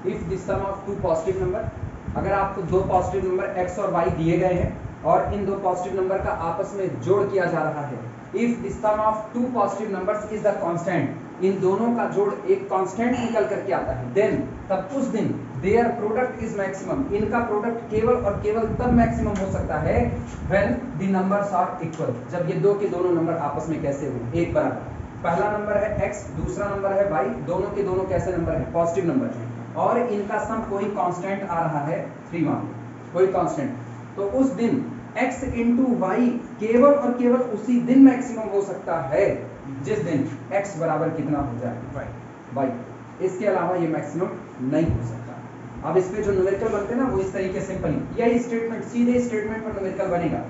If the sum of two positive number, अगर आपको दो पॉजिटिव नंबर x और y दिए गए हैं और इन दो पॉजिटिव नंबर का आपस में जोड़ किया जा रहा है, if the sum of two positive numbers is the constant, इन दोनों का जोड़ एक कांस्टेंट निकल करके आता है, देन तब उस दिन देयर प्रोडक्ट इज मैक्सिमम, इनका प्रोडक्ट केवल और केवल तब मैक्सिमम हो सकता है when the numbers are equal, जब ये दो के दोनों नंबर आपस में कैसे हो, एक बराबर। पहला नंबर है x, दूसरा नंबर है y, दोनों के दोनों कैसे नंबर हैं, पॉजिटिव नंबर हैं, और इनका सम कोई कांस्टेंट आ रहा है 3 मान, कोई कांस्टेंट, तो उस दिन x इंटू वाई केवल और केवल उसी दिन मैक्सिमम हो सकता है जिस दिन x बराबर कितना हो जाए, y। इसके अलावा ये मैक्सिमम नहीं हो सकता। अब इस पे जो न्यूमेरिकल बनते हैं ना, वो इस तरीके सिंपली यही स्टेटमेंट, सीधे स्टेटमेंट पर न्यूमेरिकल बनेगा।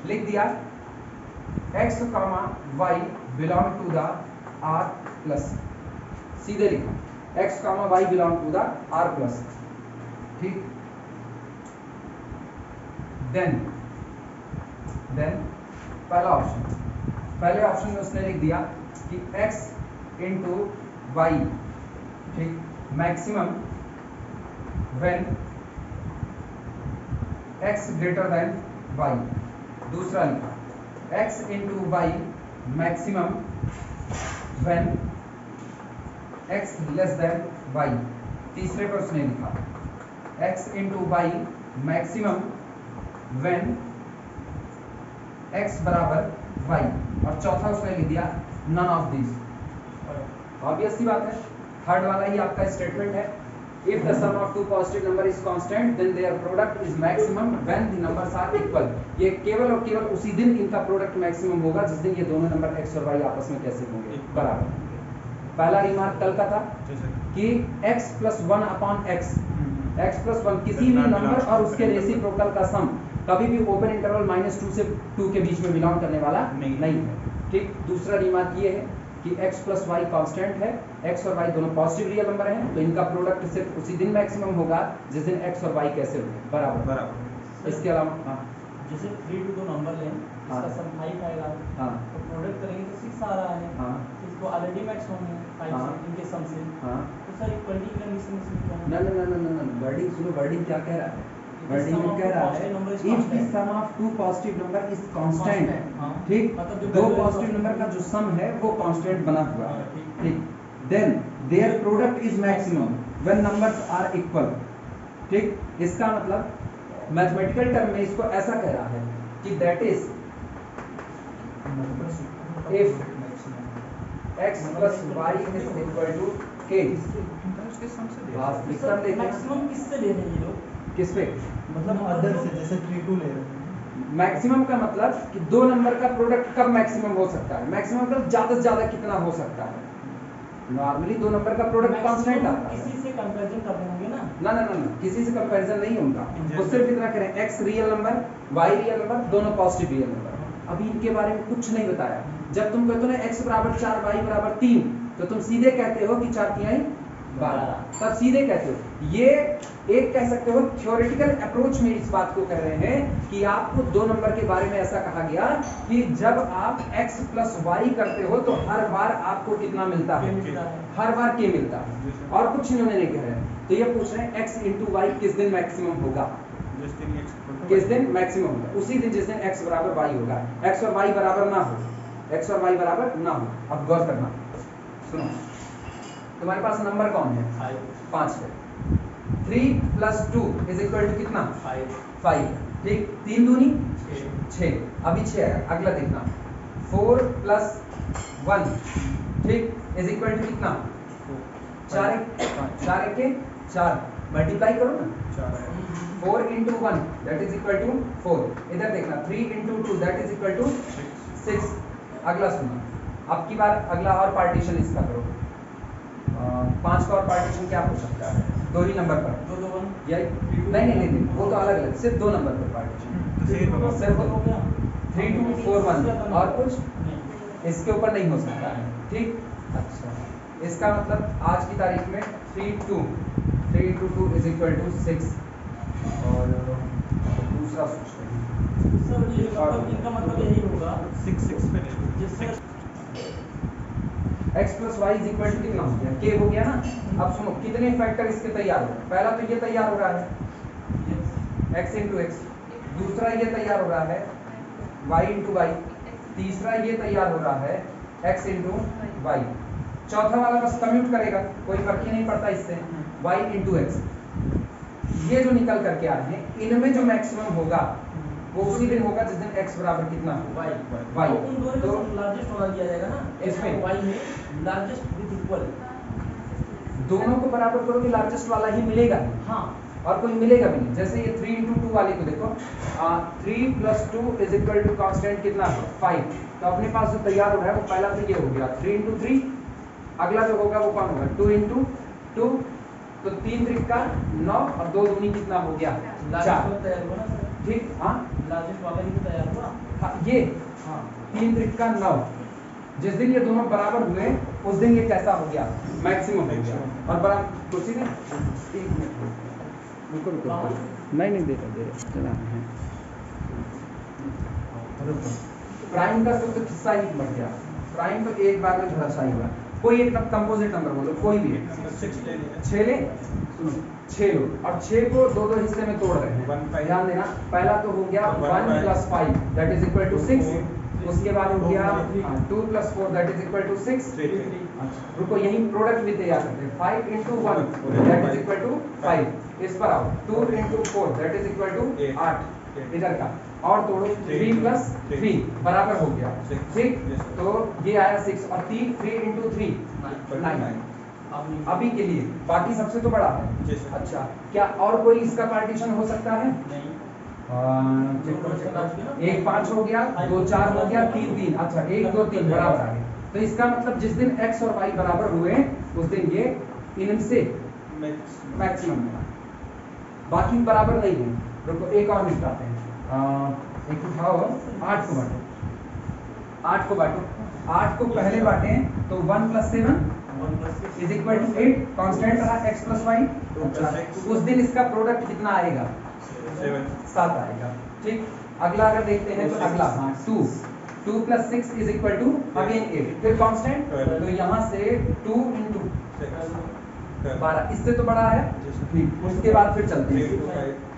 लिख दिया x, y belong to the r plus, सीधे लिखा x, y belong to the r plus, ठीक। देन पहला ऑप्शन, पहले ऑप्शन में उसने लिख दिया कि x इंटू वाई, ठीक, maximum when x greater than y। दूसरा लिखा x into y maximum when x less than y। तीसरे पर उसने लिखा x into y maximum when x बराबर y, और चौथा उसने लिख दिया नन ऑफ दिस। ऑब्वियस सी बात है, थर्ड वाला ही आपका स्टेटमेंट है, if the sum of two positive number is constant then their product is maximum when the numbers are equal. ये केवल और केवल उसी दिन इनका प्रोडक्ट मैक्सिमम होगा जिस दिन ये दोनों नंबर x और y आपस में कैसे होंगे, बराबर। पहला रिमार्क कल का था कि x plus 1 upon x, x plus 1 किसी भी नंबर और उसके रेसिप्रोकल का सम कभी भी ओपन इंटरवल -2 से 2 के बीच में बिलोंग करने वाला नहीं है, ठीक। दूसरा रिमार्क ये है कि x प्लस वाई कांस्टेंट है, x और y दोनों पॉजिटिव रियल नंबर हैं, तो इनका प्रोडक्ट सिर्फ उसी दिन मैक्सिमम होगा जिस दिन x और y कैसे होंगे, बराबर। इसके अलावा हाँ, जैसे 3 टू 2 नंबर लें, इसका सम 5 आएगा, हाँ, तो प्रोडक्ट करेंगे तो 6 आ रहा है, हाँ, इसको ऑलरेडी मैक्सिमम है 5 हाँ, से इनके सम से, हाँ। तो सर इक्वलिटी की कंडीशन में क्या है? ना वर्डिंग सुनो, वर्डिंग क्या कह रहा है, वर्डिंग में कह रहा है if the sum of two positive number is constant, ठीक, दो पॉजिटिव नंबर का जो सम है वो कांस्टेंट बना हुआ है, ठीक, then their product is maximum when numbers are equal, ठीक। इसका मतलब मैथमेटिकल टर्म में इसको ऐसा कह रहा है कि that is if x plus y is equal to k, maximum किससे ले रहे हैं ये लोग? किस पे, मतलब अदर से, जैसे 3 2 ले रहे हैं। मैक्सिमम का मतलब कि दो नंबर का प्रोडक्ट कब मैक्सिमम हो सकता है, मैक्सिमम मतलब ज्यादा से ज्यादा कितना हो सकता है। नॉर्मली दो नंबर का प्रोडक्ट कांस्टेंट आता है, किसी से कंपैरिजन कर रहे होंगे ना? ना किसी से कंपैरिजन नहीं होगा, वो सिर्फ इतना करें x real number y real number दोनों पॉजिटिव रियल नंबर। अभी इनके बारे में कुछ नहीं बताया। जब तुम कहते हो ना x बराबर 4 y बराबर 3, तो तुम सीधे कहते हो कि 4 3 12, तब सीधे कहते हो। ये एक कह सकते हो थ्योरेटिकल अप्रोच में इस बात को कह रहे हैं कि आपको दो नंबर के बारे में ऐसा कहा गया कि जब आप x प्लस वाई करते हो तो हर बार आपको कितना मिलता है, हर बार के मिलता है, और कुछ इन्होंने नहीं कह रहे हैं। तो ये पूछ रहे हैं x इंटू वाई किस दिन मैक्सिमम होगा, किस दिन मैक्सिमम होगा, उसी दिन जिस दिन x बराबर y होगा, x और y बराबर ना हो, x और y बराबर ना हो। अब गौर करना, सुनो, तुम्हारे पास नंबर कौन है, 5 है, 3 प्लस 2 इज इक्वल टू कितना, 5, ठीक, 3 दूनी 6, अभी 6 है, अगला देखना 4 प्लस 1, ठीक, इज इक्वल टू कितना, 4 के 4, मल्टीप्लाई करो ना, 4 into 1 that is equal to 4, इधर देखना 3 into 2 that is equal to 6। अगला सुनो, अब की बार अगला और पार्टीशन इसका करो, 5 का और पार्टीशन क्या हो सकता है, दो ही नंबर पर, 2 2 1 नहीं वो तो अलग अलग, सिर्फ दो नंबर पर पार्टीशन, सिर्फ 3 2 4 1 और कुछ इसके ऊपर नहीं हो सकता है, ठीक। अच्छा, इसका मतलब आज की तारीख में 3 2 2 इज इक्वल टू 6, और दूसरा सोचते हैं सर, ये मतलब इनका मतलब यही होगा 6 6 पे जिससे x plus y is equal to कितना हो गया, k हो गया ना। अब सुनो कितने फैक्टर इसके तैयार हो रहे हैं। पहला तो ये तैयार हो रहा है x इंटू एक्स, दूसरा ये तैयार हो रहा है y इंटू वाई, तीसरा ये तैयार हो रहा है x इंटू वाई, चौथा वाला बस कम्यूट करेगा, कोई फर्क ही नहीं पड़ता इससे, y इंटू एक्स। ये जो निकल करके आ रहे हैं इनमें जो मैक्सिमम होगा वो उसी दिन होगा जिस दिन x बराबर कितना हो y y। तो उन दोनों तो में लार्जेस्ट वाला दिया जाएगा ना, x इसमें? और y में लार्जेस्ट विद इक्वल। दोनों को बराबर करोगे लार्जेस्ट वाला ही मिलेगा हाँ और कोई मिलेगा भी नहीं। जैसे ये 3 इंटू 2 वाले को देखो, 3 plus 2 is equal to constant कितना है 5। तो अपने पास जो तैयार हो रहा है वो पहला तो ये हो गया 3 इंटू 3, अगला जो होगा वो कौन होगा 2 इंटू 2, तो 3 त्रिका 9 और 2 दूनी कितना हो गया 4। तैयार हुआ ना सर, ठीक, हाँ लार्जेस्ट वाला ही तो तैयार हुआ। हाँ, ये हाँ 3 त्रिका 9, जिस दिन ये दोनों बराबर हुए उस दिन ये कैसा हो गया मैक्सिमम हो गया। और बराबर कुछ नहीं, एक मिनट रुको रुको रुको। नहीं दे रहा चला है। प्राइम का तो किस्सा ही बढ़ गया, प्राइम तो एक बार में धराशायी हुआ। कोई एक कंपोजिट नंबर बोलो, कोई भी 6 ले, सुनो 6 लो और 6 को दो दो हिस्से में तोड़ रहे हैं, ध्यान देना। पहला तो हो गया 1 plus 5 that is equal to 6, उसके बाद हो गया 2 plus 4 that is equal to 6। रुको यही प्रोडक्ट भी तैयार करते हैं, 5 into 1 that is equal to 5। इस पर आओ 2 into 4 that is equal to 8, इधर का और तोड़ो 3 प्लस 3 बराबर हो गया, ठीक। तो ये आया 6 और 3 इंटू 3 9। अभी के लिए बाकी सबसे तो बड़ा है। अच्छा क्या और कोई इसका पार्टीशन हो सकता है? नहीं, एक 5 हो गया, 2 4 हो गया, 3 3, अच्छा 1 2 3 बराबर आ गए। तो इसका मतलब जिस दिन x और y बराबर हुए उस दिन ये इनसे मैक्सिमम है, बाकी बराबर नहीं है। रुको एक और निपटाते हैं, एक उठाओ 8 को बांटो, 8 को बांटो, 8 को पहले बांटे तो 1 plus 7 is equal to 8, constant रहा x प्लस वाई। अच्छा उस दिन इसका प्रोडक्ट कितना आएगा 7 आएगा, ठीक। अगला अगर देखते हैं तो अगला 2 plus 6 is equal to again 8, फिर कांस्टेंट, तो यहाँ से 2 इंटू 12, इससे तो बड़ा है, ठीक। उसके बाद फिर चलते हैं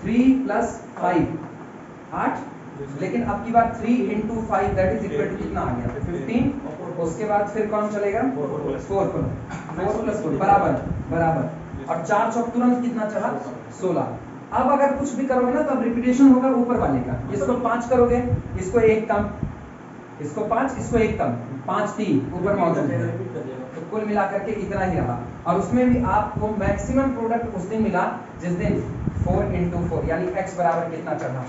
3 प्लस 5 8, लेकिन अब की बार 3 into 5 that is equal to कितना आ गया 15। उसके बाद फिर कौन चलेगा 4 प्लस 4 बराबर, और 4 चौक तुरंत कितना चला 16। अब अगर कुछ भी करोगे ना तो अब रिपीटेशन होगा ऊपर वाले का, इसको 5 करोगे, इसको 1 कम, इसको 5, इसको 1 कम, 5 3 ऊपर मौजूद है, तो कुल मिलाकर के इतना ही रहा। और उसमें भी आपको मैक्सिमम प्रोडक्ट उस दिन मिला जिस दिन 4 इंटू 4 यानी x बराबर कितना चढ़ा,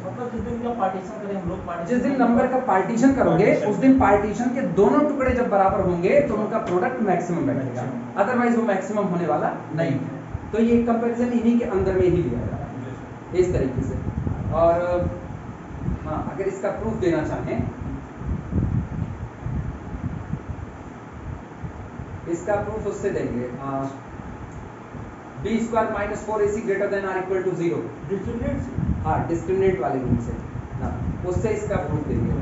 मतलब जिस दिन का पार्टीशन करें हम लोग, जिस दिन नंबर का पार्टीशन करोगे उस दिन पार्टीशन के दोनों टुकड़े जब बराबर होंगे तो उनका प्रोडक्ट मैक्सिमम बैठेगा, अदरवाइज वो मैक्सिमम होने वाला नहीं है। तो ये कंपैरिजन इन्हीं के अंदर में ही लिया जा रहा है इस तरीके से। और हाँ अगर इसका प्रूफ देना चाहें, इसका प्रूफ उससे देंगे b square minus 4ac greater than or equal to 0, हाँ डिस्क्रिमिनेंट वाले रूल से ना, उससे इसका प्रूफ देंगे।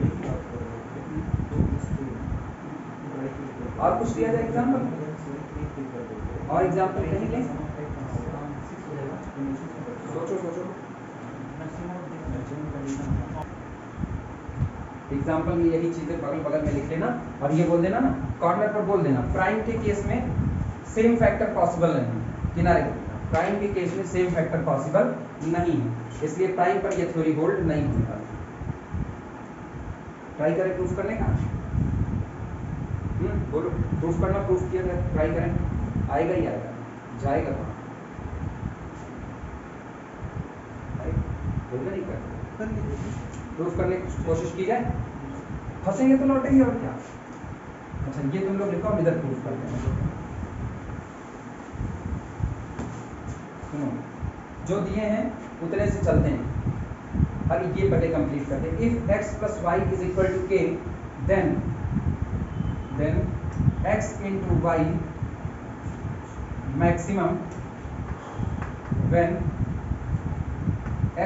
और कुछ दिया जाए एग्जाम्पल, और एग्जाम्पल कहीं लें, सोचो एग्जाम्पल में यही चीजें बगल बगल में लिख लेना और ये बोल देना ना, कॉर्नर पर बोल देना प्राइम के केस में सेम फैक्टर पॉसिबल नहीं, किनारे प्राइम के केस में सेम फैक्टर पॉसिबल नहीं है, इसलिए प्राइम पर ये थ्योरी होल्ड नहीं होता। ट्राई करें प्रूफ करने का, बोलो प्रूफ करना, प्रूफ किया जाए, ट्राई करें, आएगा ही आएगा, जाएगा तो बोलना नहीं करते, प्रूफ करने की कोशिश की जाए, फंसेंगे तो लौटेंगे और क्या। अच्छा ये तुम लोग लिखो, हम इधर प्रूफ करते हैं। सुनो जो दिए हैं उतने से चलते हैं, और ये पहले कंप्लीट करते हैं। If x plus y is equal to k then x into y maximum when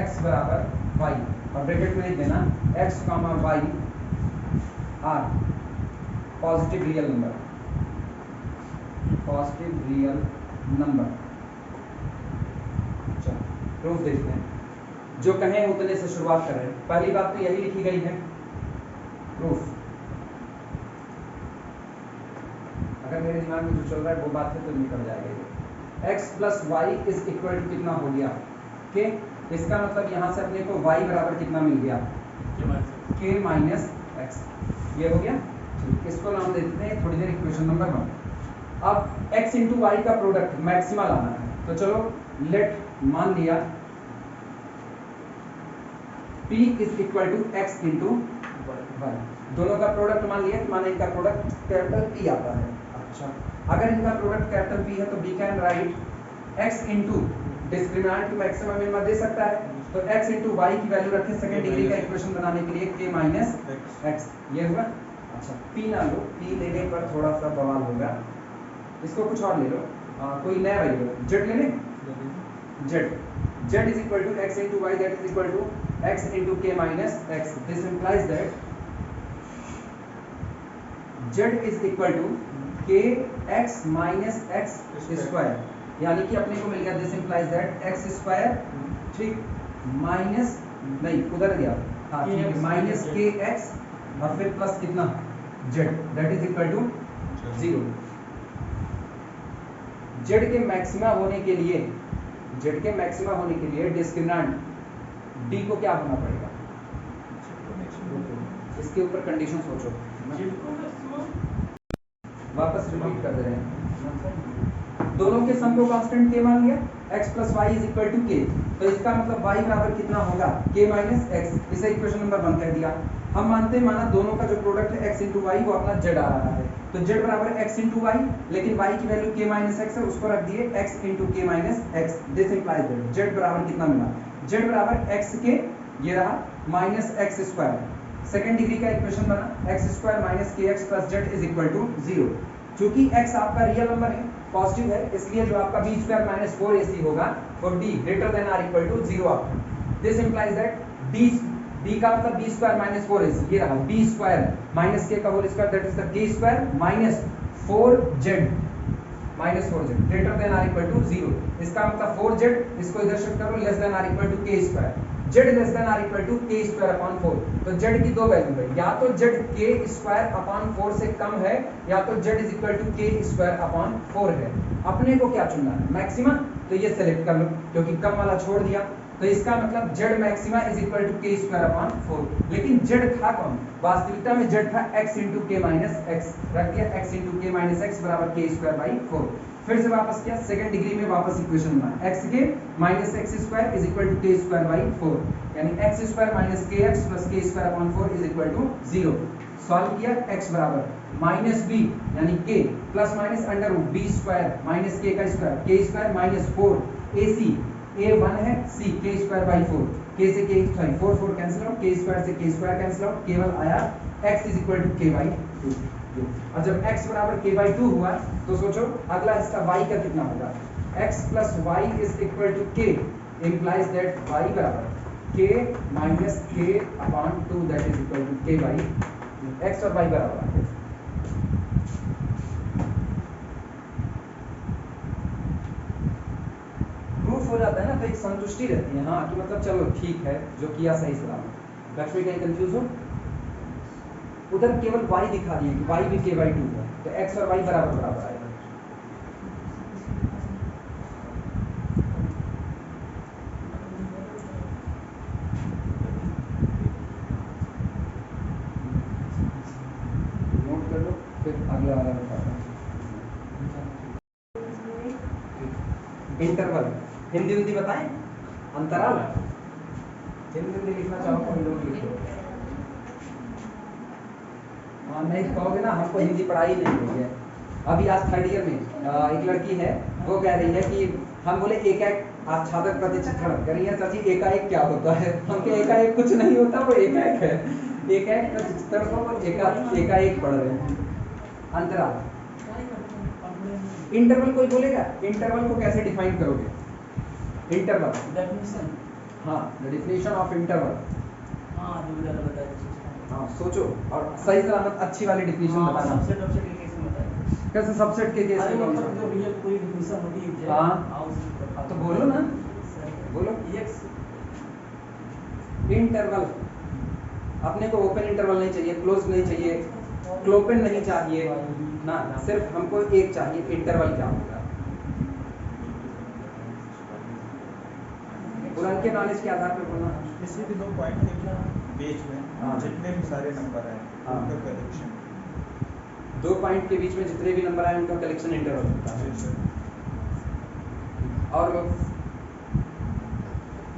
x बराबर y, और ब्रैकेट में लिख देना x, y are positive real number, positive real number. चलो प्रूफ देखते हैं, जो कहें उतने से शुरुआत कर रहे हैं। पहली बात तो यही लिखी गई है प्रूफ। अगर मेरे दिमाग में जो चल रहा है वो बात है तो निकल जाएगा ये। x plus y is equal to कितना हो गया k। इसका मतलब यहाँ से अपने को y बराबर कितना मिल गया k माइनस एक्स। ये हो गया ठीक। इसको नाम देते हैं थोड़ी देर इक्वेशन नंबर 1। अब x इंटू वाई का प्रोडक्ट मैक्सिमा लाना है, तो चलो लेट मान लिया p is equal to x into y. दोनों का प्रोडक्ट मान लिया, माने इनका प्रोडक्ट कैपिटल P आता है। अच्छा, अगर इनका प्रोडक्ट कैपिटल P है तो we can write x into discriminant to maximum minima दे सकता है, तो x इंटू वाई की वैल्यू रखें सेकंड डिग्री का इक्वेशन बनाने के लिए k माइनस एक्स। ये हुआ। अच्छा, p ना लो, p लेने पर थोड़ा सा बवाल होगा, इसको कुछ और ले लो। कोई नया वेरिएबल z ले लें। z is equal to x into y, that is equal to x into k minus x. This implies that z is equal to k x minus x square, यानी कि अपने को मिल गया this implies that x square ठीक minus नहीं उधर गया, हाँ ठीक है, माइनस के एक्स और फिर प्लस कितना z, that is equal to 0। z के मैक्सिमा होने के लिए, z के मैक्सिमा होने के लिए डिस्क्रिमिनेंट d को क्या होना पड़ेगा, इसके ऊपर कंडीशन सोचो। वापस रिपीट कर दे रहे हैं। दोनों के सम को कांस्टेंट k मान लिया, x plus y is equal to k, तो इसका मतलब y बराबर कितना होगा k माइनस एक्स। इसे इक्वेशन नंबर 1 कह दिया। हम मानते हैं माना दोनों का जो प्रोडक्ट है x इंटू वाई वो अपना z आ रहा है, तो z बराबर x इंटू वाई, लेकिन y की वैल्यू k माइनस एक्स है, उसको रख दिए x into k minus x. This implies that z बराबर कितना मिला, z बराबर x के ये रहा minus x square. Second degree का इक्वेशन बना x square minus k x plus z is equal to 0। चूंकि x आपका रियल नंबर है, पॉजिटिव है, इसलिए जो आपका b स्क्वायर माइनस 4ac होगा और d greater than or equal to 0 आपका। दिस इंप्लाइज दैट d का मतलब b स्क्वायर माइनस 4ac, ये रहा b स्क्वायर माइनस k का whole square, that is the k square minus 4z minus 4z greater than or equal to 0। इसका मतलब 4z, इसको इधर शिफ्ट करो, less than or equal to k square, z less than or equal to k square upon 4। तो z की दो value है, या तो z k स्क्वायर अपॉन 4 से कम है, या तो z is equal to k square upon 4 है। अपने को क्या चुनना है, मैक्सिमा, तो ये सेलेक्ट कर लो क्योंकि कम वाला छोड़ दिया, तो इसका मतलब z maxima is equal to k square upon 4। लेकिन z था कौन, वास्तविकता में z था x into k minus x, रख दिया x into k minus x बराबर k स्क्वायर बाई 4। फिर से वापस किया, सेकंड डिग्री में वापस इक्वेशन बना x k minus x square is equal to k square by 4, यानी x square minus k x plus k square upon 4 is equal to 0। Solve किया, x बराबर माइनस b यानी k plus minus under root b square minus k का square, k square minus 4 ac, a 1 है, c k square by 4, k से k sorry 4 4 cancel out, k square से k square cancel out, केवल आया x is equal to k by 2। और जब x बराबर k by 2 हुआ तो सोचो अगला इसका y का कितना होगा, x plus y is equal to k implies that y बराबर k minus k upon 2 that is equal to k by x और y बराबर प्रूफ हो जाता है ना, तो एक संतुष्टि रहती है, हाँ कि मतलब चलो ठीक है जो किया सही सलामत। लक्ष्मी कहीं कंफ्यूज हो, उधर केवल y दिखा दिए कि y भी k बाई 2 है, तो x और y बराबर बराबर आएगा। नोट कर लो, फिर अगला वाला बताता हूँ। इंटरवल हिंदी हिंदी बताएं, अंतराल हिंदी लिखना चाहो तो हम लोग लिखो। हाँ नहीं कहोगे ना, हमको हिंदी पढ़ाई नहीं हुई है। अभी आज थर्ड ईयर में एक लड़की है, वो कह रही है कि हम बोले एकाएक, आप छात्र प्रतिचित खड़ा कर रही है चाची, एकाएक क्या होता है, हमके एकाएक कुछ नहीं होता, वो एकाएक है, एकाएक प्रतिचित्रण को एकाएक पढ़ रहे हैं। अंतराल, इंटरवल कोई बोलेगा, इंटरवल को कैसे डिफाइन करोगे, इंटरवल डेफिनेशन, हाँ द डिफिनेशन ऑफ इंटरवल। हाँ जो बताया हाँ सोचो और सही सलामत अच्छी वाली डिफिनेशन बताना। सबसेट ऑब्जेक्ट के केस में बताएं। कैसे सबसेट के केस अरे में कौन मतलब जो सा? रियल कोई डिफिनेशन होती है हाँ। तो बोलो ना, बोलो। एक्स इंटरवल, अपने को ओपन इंटरवल नहीं चाहिए, क्लोज नहीं चाहिए, क्लोपन नहीं चाहिए ना, सिर्फ हमको एक चाहिए, इंटरवल क्या होगा। पुरान के नॉलेज के आधार पे बोलना। किसी भी दो पॉइंट के बीच हाँ। में जितने भी सारे नंबर हैं हाँ। उनका कलेक्शन। दो पॉइंट के बीच में जितने भी नंबर आए उनका कलेक्शन इंटरवल होता है। और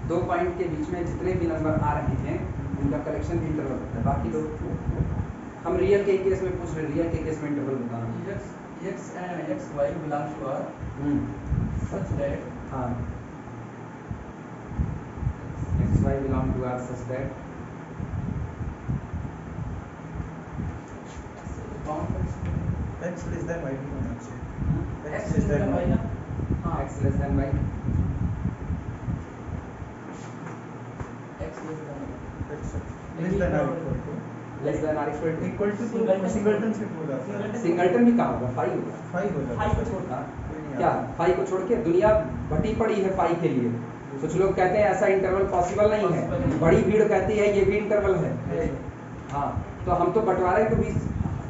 दो पॉइंट के बीच में जितने भी नंबर आ रहे हैं उनका कलेक्शन इंटरवल होता है। बाकी दो हम रियल के केस में पूछ रहे, रियल के केस में इंटरवल बताना। x and xy belongs to R such that हाँ, xy belong to R such that x less than y भी होना चाहिए। x less than y ना, हाँ x less than y, x less than y x less than or less than or equal to singleton से to जाता है। Singleton भी कहाँ होगा, फाई होगा। 5 हो जाता फाइव को है। छोड़ता कोई नहीं क्या आता। फाई को छोड़ के दुनिया भटी पड़ी है फाई के लिए। कुछ लोग कहते हैं ऐसा इंटरवल पॉसिबल नहीं है, बड़ी भीड़ कहती है ये भी इंटरवल है। हाँ, तो हम तो बंटवारे को भी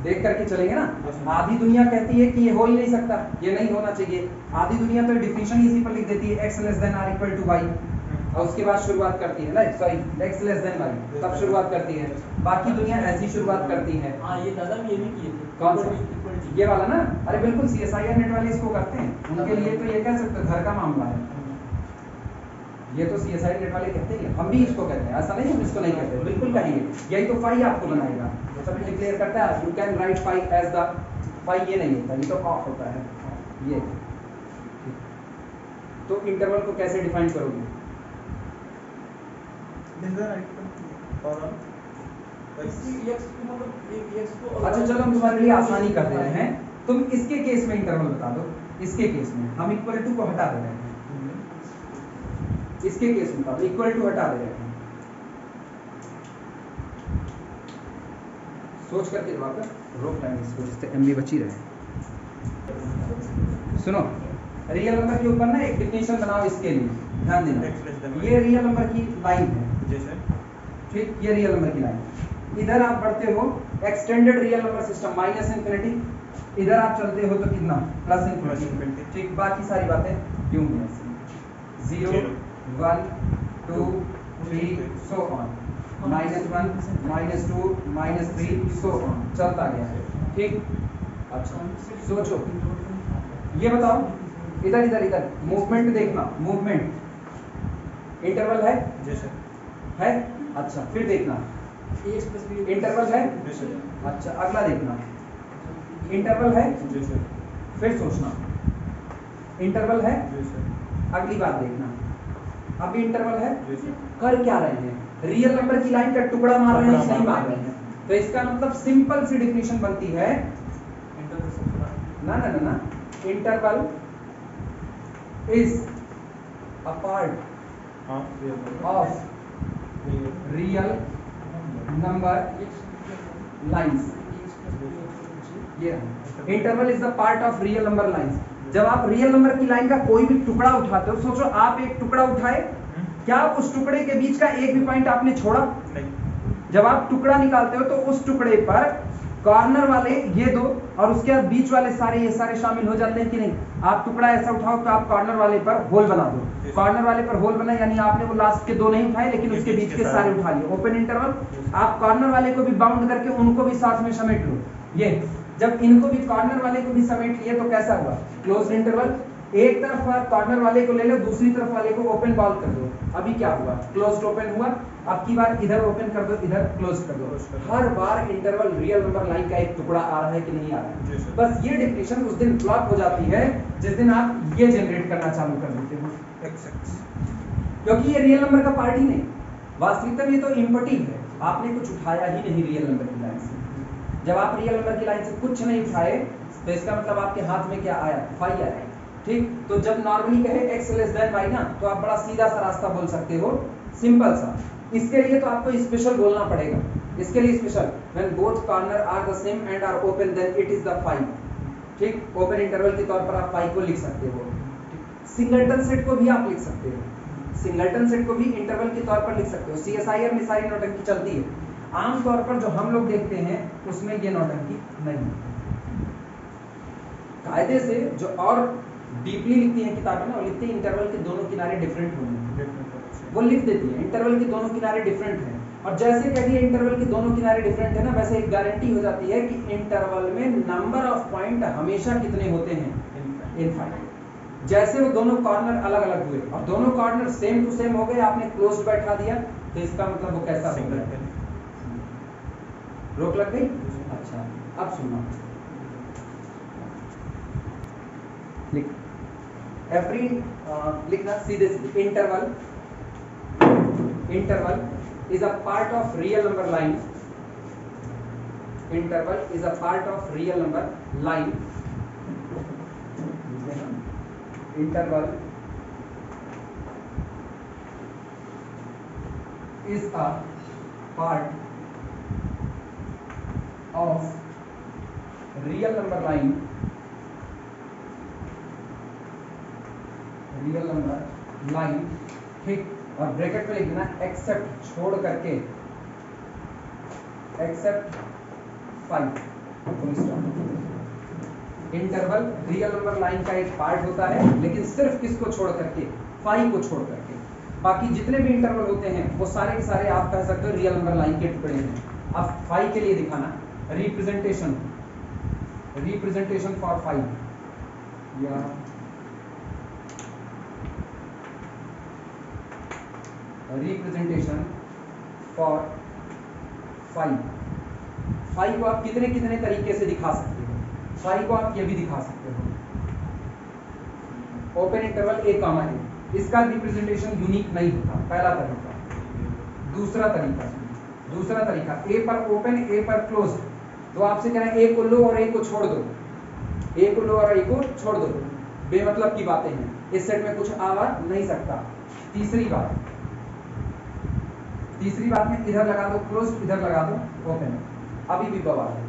देख करके चलेंगे ना। आधी दुनिया कहती है कि ये हो ही नहीं सकता, ये नहीं होना चाहिए। आधी दुनिया तो डिफिनेशन इसी पर लिख देती है x less than or equal to y, और उसके बाद शुरुआत करती है ना, sorry x less than y, तब शुरुआत करती है। बाकी दुनिया ऐसी शुरुआत करती है। हाँ ये दादा भी ये भी किए थे। कौन सा? Equal ये वाला ना, अरे बिल्कुल CSIR नेट वाले इसको करते हैं, उनके लिए तो ये कह सकते हो घर का मामला है। ये तो CSIR नेट वाले कहते हैं, हम भी इसको कहते हैं, ऐसा नहीं हम इसको नहीं कहते, बिल्कुल कहिए। यही तो फाई आपको बनाएगा, सभी डिक्लेयर करता है you can write phi as the phi, ये नहीं होता, ये तो ऑफ होता है ये। तो इंटरवल को कैसे डिफाइन करोगे? less than or equal और x को मतलब एक x को अच्छा चलो हम तुम्हारे लिए आसानी कर दे रहे हैं, तुम इसके केस में इंटरवल बता दो। इसके केस में हम इक्वल टू को हटा दे रहे हैं, इसके केस में बता दो, इक्वल टू हटा दे रहे हैं। सोच करके जवाब कर, रोक टाइम इसको जिससे MB बची रहे। सुनो, रियल नंबर के ऊपर ना एक डिफिनेशन बनाओ इसके लिए, ध्यान देना। ये रियल नंबर की लाइन है, जैसे ठीक, ये रियल नंबर की लाइन। इधर आप बढ़ते हो extended real number system minus infinity, इधर आप चलते हो तो कितना प्लस इंफिनिटी, ठीक। बाकी सारी बातें यूं ही ऐसे 0 1 2 3 सो ऑन, -1 -2 -3 सो ऑन, चलता गया, ठीक। अच्छा सोचो, ये बताओ, इधर इधर इधर मूवमेंट देखना, मूवमेंट इंटरवल है, जैसे है। अच्छा फिर देखना x plus b इंटरवल है। जैसे अच्छा अगला देखना इंटरवल है, जैसे फिर सोचना इंटरवल है। जैसे अगली बात देखना, अभी इंटरवल है, जैसे कर क्या रहे हैं, रियल नंबर की लाइन का टुकड़ा मार रहे हैं, नहीं मार रहे हैं। तो इसका मतलब सिंपल सी डिफिनेशन बनती है ना ना ना ना, इंटरवल इज अ पार्ट हाँ ऑफ रियल नंबर लाइंस। ये interval is the part of real number lines. जब आप रियल नंबर की लाइन का कोई भी टुकड़ा उठाते हो, सोचो आप एक टुकड़ा उठाए, क्या उस टुकड़े के बीच का एक भी पॉइंट आपने छोड़ा? नहीं। जब आप टुकड़ा निकालते हो तो उस टुकड़े पर कॉर्नर वाले ये दो और उसके बाद बीच वाले सारे ये सारे शामिल हो जाते हैं कि नहीं? आप टुकड़ा ऐसा उठाओ तो आप कॉर्नर वाले पर होल बना दो, कॉर्नर वाले पर होल बना, यानी आपने वो लास्ट के दो नहीं उठाए लेकिन उसके बीच के सारे उठा लिए, ओपन इंटरवल। आप कॉर्नर वाले को भी बाउंड करके उनको भी साथ में समेट लो। ये जब इनको भी कॉर्नर वाले को भी समेट लिए तो कैसा हुआ? Closed interval. एक तरफ कॉर्नर वाले को ले लो, दूसरी तरफ वाले को ओपन बॉल कर दो, अभी क्या हुआ? क्लोज्ड ओपन हुआ। अब की बार इधर ओपन कर दो, इधर क्लोज कर दो। हर बार इंटरवल रियल नंबर लाइन का एक टुकड़ा आ रहा है कि नहीं आ रहा है? बस ये डिफिनेशन उस दिन फ्लॉप हो जाती है जिस दिन आप ये जनरेट करना चालू कर देते हो, क्योंकि ये रियल नंबर का पार्ट ही नहीं। वास्तविकता में ये तो इम्पटी है, आपने कुछ उठाया ही नहीं रियल नंबर की लाइन से। जब आप रियल नंबर की लाइन से कुछ नहीं उठाए तो इसका मतलब आपके हाथ में क्या आया? फाई आया, ठीक। तो जब नॉर्मली कहे x लेस देन y ना, तो आप बड़ा सीधा सा रास्ता बोल सकते हो, सिंपल सा। इसके लिए तो आपको स्पेशल बोलना पड़ेगा, इसके लिए special when both corner are the same and are open then it is the phi. ठीक, ओपन इंटरवल के तौर पर आप फाई को लिख सकते हो। सिंगलटन सेट को भी आप लिख सकते हो, सिंगलटन सेट को भी इंटरवल के तौर पर लिख सकते हो। सीएसआईआर में सारी नौटंकी चलती है, आमतौर पर जो हम लोग देखते हैं उसमें ये नौटंकी नहीं है। कायदे से जो और डीपली लिखती है किताबें ना, वो लिखती है इंटरवल के दोनों किनारे डिफरेंट होंगे, वो लिख देती है इंटरवल के दोनों किनारे डिफरेंट हैं। और जैसे कह दिया इंटरवल के दोनों किनारे डिफरेंट है ना, वैसे एक गारंटी हो जाती है कि इंटरवल में नंबर ऑफ पॉइंट हमेशा कितने होते हैं, इनफाइनाइट। जैसे वो दोनों कॉर्नर अलग अलग हुए और दोनों कॉर्नर सेम टू सेम हो गए, आपने क्लोज्ड बैठा दिया, तो इसका मतलब वो कैसा हो गया, रोक लग गई। अच्छा, अब सुनो, लिख एवरी लिखना सीधे सीधे, interval is a part of real number line, interval is a part of real number line, interval is a part of real number line, real number line। ठीक, और ब्रैकेट में लिखना एक्सेप्ट छोड़ करके, except 5। Interval real number line का एक part होता है, लेकिन सिर्फ किसको छोड़ करके, 5 को छोड़ करके। बाकी जितने भी इंटरवल होते हैं वो सारे के सारे आप कह सकते हो रियल नंबर लाइन के टुकड़े हैं। अब 5 के लिए दिखाना रिप्रेजेंटेशन, रिप्रेजेंटेशन फॉर 5 या रिप्रेजेंटेशन फॉर 5। 5 को आप कितने कितने तरीके से दिखा सकते हो। 5 को आप ये भी दिखा सकते हो, ओपन इंटरवल ए कॉमा ए, इसका रिप्रेजेंटेशन यूनिक नहीं होता, पहला तरीका। दूसरा तरीका ए पर ओपन ए पर क्लोज, तो आपसे कह रहे हैं ए को लो और ए को छोड़ दो, ए को लो और ए को छोड़ दो, बेमतलब की बातें हैं, इस सेट में कुछ आ नहीं सकता। तीसरी बात में इधर लगा दो क्लोज, इधर लगा दो ओपन, अभी भी बवाल है,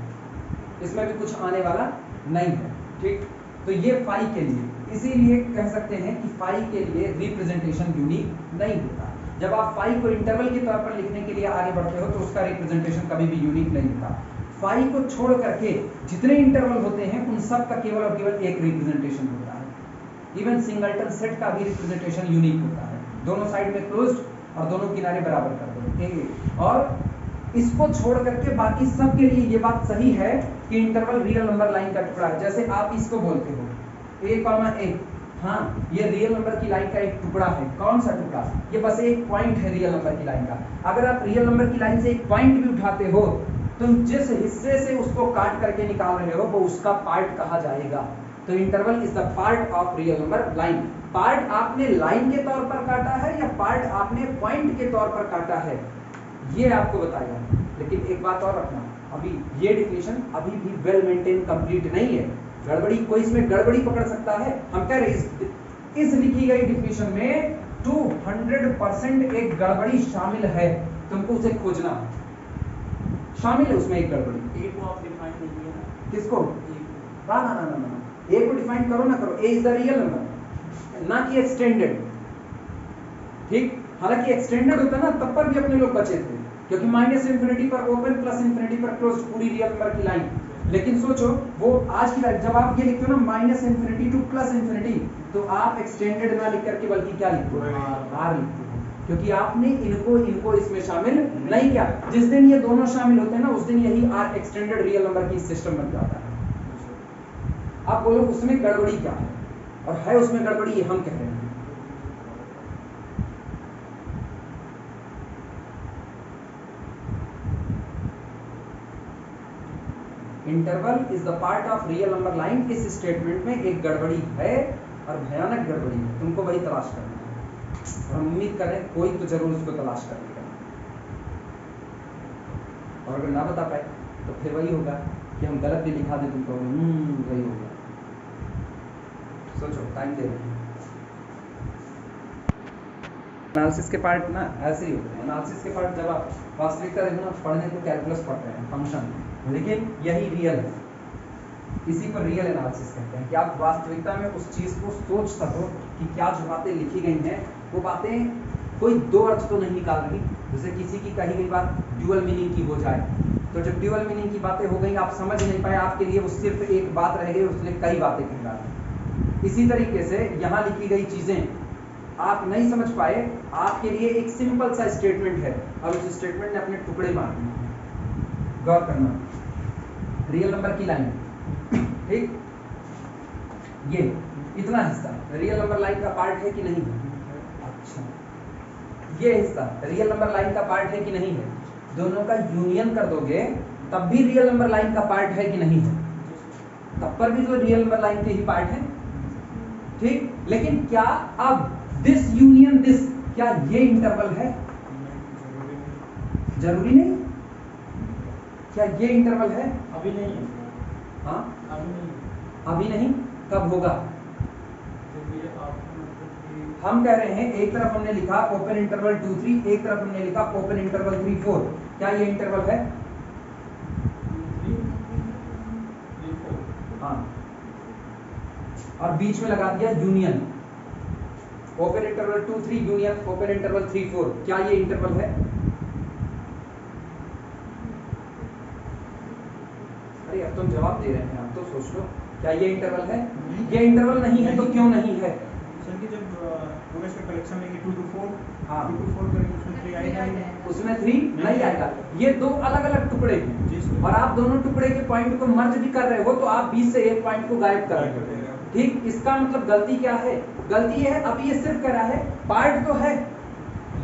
इसमें भी कुछ आने वाला नहीं है। ठीक, तो ये 5 के लिए, इसीलिए कह सकते हैं कि 5 के लिए रिप्रेजेंटेशन यूनिक नहीं होता। जब आप 5 को इंटरवल के तौर पर लिखने के लिए आगे बढ़ते हो तो उसका रिप्रेजेंटेशन कभी भी यूनिक नहीं होता। 5 को छोड़ करके जितने इंटरवल होते हैं उन सब का केवल और केवल एक रिप्रेजेंटेशन होता है। इवन सिंगलटन सेट का भी रिप्रेजेंटेशन यूनिक होता है, दोनों साइड में क्लोज्ड और दोनों किनारे बराबर कर दो। और इसको छोड़ करके बाकी सब के लिए ये बात सही है कि इंटरवल रियल नंबर लाइन का टुकड़ा है। जैसे आप इसको बोलते हो ए कॉमा ए, हाँ ये रियल नंबर की लाइन का एक टुकड़ा है। कौन सा टुकड़ा? ये बस एक पॉइंट है रियल नंबर की लाइन का। अगर आप रियल नंबर की लाइन से एक पॉइंट भी उठाते हो तो जिस हिस्से से उसको काट करके निकाल रहे हो वो उसका पार्ट कहा जाएगा। तो interval is the part of real number line. Part आपने लाइन के तौर पर काटा है या पार्ट आपने पॉइंट के तौर पर काटा है, ये आपको बताएगा। लेकिन एक बात और रखना, अभी ये डिफिनेशन अभी भी वेल मेंटेन कंप्लीट नहीं है। गड़बड़ी, कोई इसमें गड़बड़ी पकड़ सकता है। हम कह रहे इस लिखी गई डिफिनेशन में 200% एक गड़बड़ी शामिल है, तुमको उसे खोजना शामिल है उसमें एक गड़बड़ी। ए को आप डिफाइन नहीं किया ना। किसको? ना ना ना ना ना, ए को डिफाइन करो ना करो, ए इज द रियल नंबर, ना कि एक्सटेंडेड। ठीक, हालांकि एक्सटेंडेड होता ना तब पर भी अपने लोग बचे थे, क्योंकि माइनस इंफिनिटी पर ओपन प्लस इंफिनिटी पर क्लोज पूरी रियल नंबर की लाइन। लेकिन सोचो वो आज की लाइन जब आप ये लिखते हो ना minus infinity two plus infinity, तो आप एक्सटेंडेड ना लिख करके बल्कि क्या लिखते हो? आर लिखते हो, क्योंकि आपने इनको इसमें शामिल नहीं किया। जिस दिन ये दोनों शामिल होते हैं ना उस दिन यही आर एक्सटेंडेड रियल नंबर की सिस्टम बन जाता है। आप बोलो उसमें गड़बड़ी क्या है, और है उसमें गड़बड़ी, ये हम कह रहे हैं। Interval is the part of real number line, इस स्टेटमेंट में एक गड़बड़ी है और भयानक गड़बड़ी है, तुमको वही तलाश करना है। और हम उम्मीद करें कोई तो जरूर उसको तलाश कर लेगा, और अगर ना बता पाए तो फिर वही होगा कि हम गलत भी लिखा दे तुमको, वही होगा। सोचो, टाइम दे रहे हैं। एनालिसिस के पार्ट ना ऐसे ही होते हैं। एनालिसिस के पार्ट जब आप वास्तविकता देखो ना, पढ़ने को कैलकुलस पढ़ते हैं, फंक्शन, लेकिन यही रियल है। इसी को रियल एनालिसिस कहते हैं कि आप वास्तविकता में उस चीज़ को सोच सको कि क्या जो बातें लिखी गई हैं वो बातें कोई दो अर्थ तो नहीं निकाल रही। जैसे किसी की कही गई बात ड्यूअल मीनिंग की हो जाए, तो जब ड्यूअल मीनिंग की बातें हो गई, आप समझ नहीं पाए, आपके लिए वो सिर्फ एक बात रह गई, उसने कई बातें कही डाली। इसी तरीके से यहाँ लिखी गई चीज़ें आप नहीं समझ पाए, आपके लिए एक सिंपल सा स्टेटमेंट है और उस स्टेटमेंट ने अपने टुकड़े मार दिए। गौर करना, रियल नंबर की लाइन, ठीक, ये इतना हिस्सा रियल नंबर लाइन का पार्ट है कि नहीं है? अच्छा, ये हिस्सा रियल नंबर लाइन का पार्ट है कि नहीं है? दोनों का यूनियन कर दोगे तब भी रियल नंबर लाइन का पार्ट है कि नहीं है? तब पर भी तो रियल नंबर लाइन के ही पार्ट है, ठीक। लेकिन क्या अब दिस यूनियन दिस, क्या ये इंटरवल है? जरूरी नहीं। क्या ये इंटरवल है? अभी नहीं है। हाँ, अभी नहीं। अभी नहीं, कब होगा? हम कह रहे हैं एक तरफ हमने लिखा ओपन इंटरवल 2 3, एक तरफ हमने लिखा ओपन इंटरवल 3 4। क्या ये इंटरवल है? 2 3 4। हाँ, और बीच में लगा दिया union, open interval 2 3 union open interval 3 4। क्या ये इंटरवल है? अरे अब तुम जवाब दे रहे हैं, आप तो सोच लो, क्या ये इंटरवल है? ये इंटरवल नहीं है तो क्यों नहीं है? सर कि जब पूरा इसका कलेक्शन लेंगे 2 to 4, हाँ, 2 to 4 करेंगे उसमें 3 आएगा ही नहीं। उसमें 3 नहीं आएगा। ये दो अलग अलग टुकड़े हैं जी सर। और आप दोनों टुकड़े के पॉइंट को मर्ज भी कर रहे हो, तो आप बीच से एक पॉइंट को गायब कर रहे हो, ठीक। इसका मतलब गलती क्या है? गलती है, अभी ये सिर्फ कह रहा है पार्ट तो है,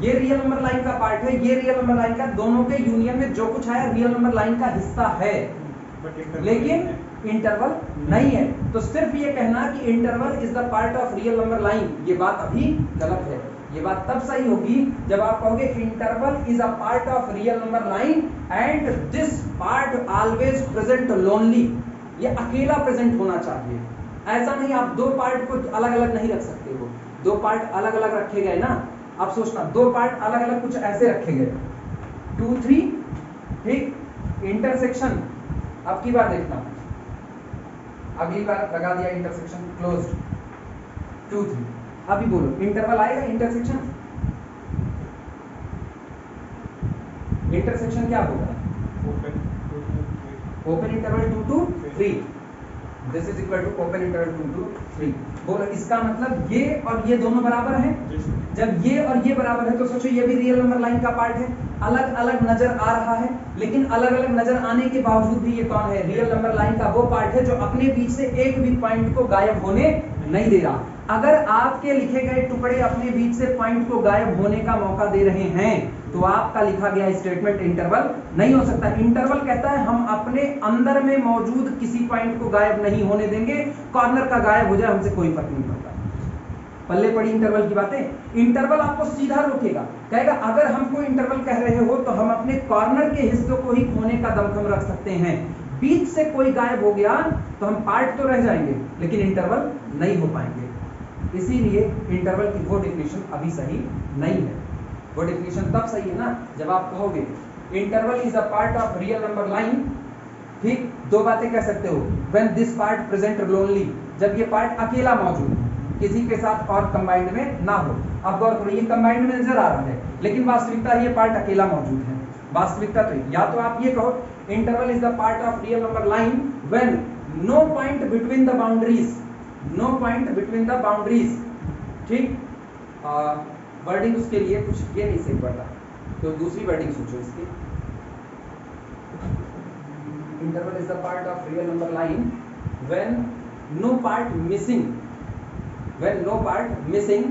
ये रियल नंबर लाइन का पार्ट है, ये रियल नंबर लाइन का, दोनों के यूनियन में जो कुछ आया रियल नंबर लाइन का हिस्सा है, लेकिन इंटरवल नहीं है। तो सिर्फ ये कहना कि interval is the part of real number line, ये बात अभी गलत है। ये बात तब सही होगी जब आप कहोगे interval is a part of real number line and this part always present lonely, ये अकेला प्रेजेंट होना चाहिए। ऐसा नहीं, आप दो पार्ट को अलग अलग नहीं रख सकते हो। दो पार्ट अलग अलग रखे गए ना, आप सोचना दो पार्ट अलग अलग कुछ ऐसे रखे गए 2 3, ठीक, इंटरसेक्शन अब की बार देखना, अगली बार लगा दिया इंटरसेक्शन क्लोज्ड 2 3, अभी बोलो इंटरवल आएगा इंटरसेक्शन? इंटरसेक्शन क्या होगा? Open interval 2 to 3, this is equal to open interval 2 to 3। बोलो इसका मतलब ये और ये दोनों बराबर हैं। जब ये और ये बराबर है तो सोचो ये भी रियल नंबर लाइन का पार्ट है। अलग अलग नजर आ रहा है, लेकिन अलग अलग नजर आने के बावजूद भी ये कौन है? रियल नंबर लाइन का वो पार्ट है जो अपने बीच से एक भी पॉइंट को गायब होने नहीं दे रहा। अगर आपके लिखे गए टुकड़े अपने बीच से पॉइंट को गायब होने का मौका दे रहे हैं तो आपका लिखा गया स्टेटमेंट इंटरवल नहीं हो सकता। इंटरवल कहता है हम अपने अंदर में मौजूद किसी पॉइंट को गायब नहीं होने देंगे, कॉर्नर का गायब हो जाए हमसे कोई फर्क नहीं पड़ता। पल्ले पड़ी इंटरवल की बातें। इंटरवल आपको सीधा रोकेगा, कहेगा अगर हमको इंटरवल कह रहे हो तो हम अपने कॉर्नर के हिस्सों को ही खोने का दमखम रख सकते हैं। बीच से कोई गायब हो गया तो हम पार्ट तो रह जाएंगे लेकिन इंटरवल नहीं हो पाएंगे। इसीलिए इंटरवल की वो डेफिनेशन अभी सही नहीं है। वो डेफिनेशन तब सही है ना जब आप कहोगे interval is a part of real number line. ठीक, दो बातें कह सकते हो, when this part present lonely, जब ये पार्ट अकेला मौजूद है, किसी के साथ और कंबाइंड में ना हो। अब गौर करो ये कंबाइंड में नजर आ रहा है लेकिन वास्तविकता ये पार्ट अकेला मौजूद है। वास्तविकता तो या तो आप ये कहो interval is the part of real number line when no point between the boundaries, no point between the boundaries. ठीक, वर्डिंग उसके लिए कुछ ये नहीं सही पड़ता तो दूसरी वर्डिंग सोचो इसकी। Interval is the part of real number line when no part missing, when no part missing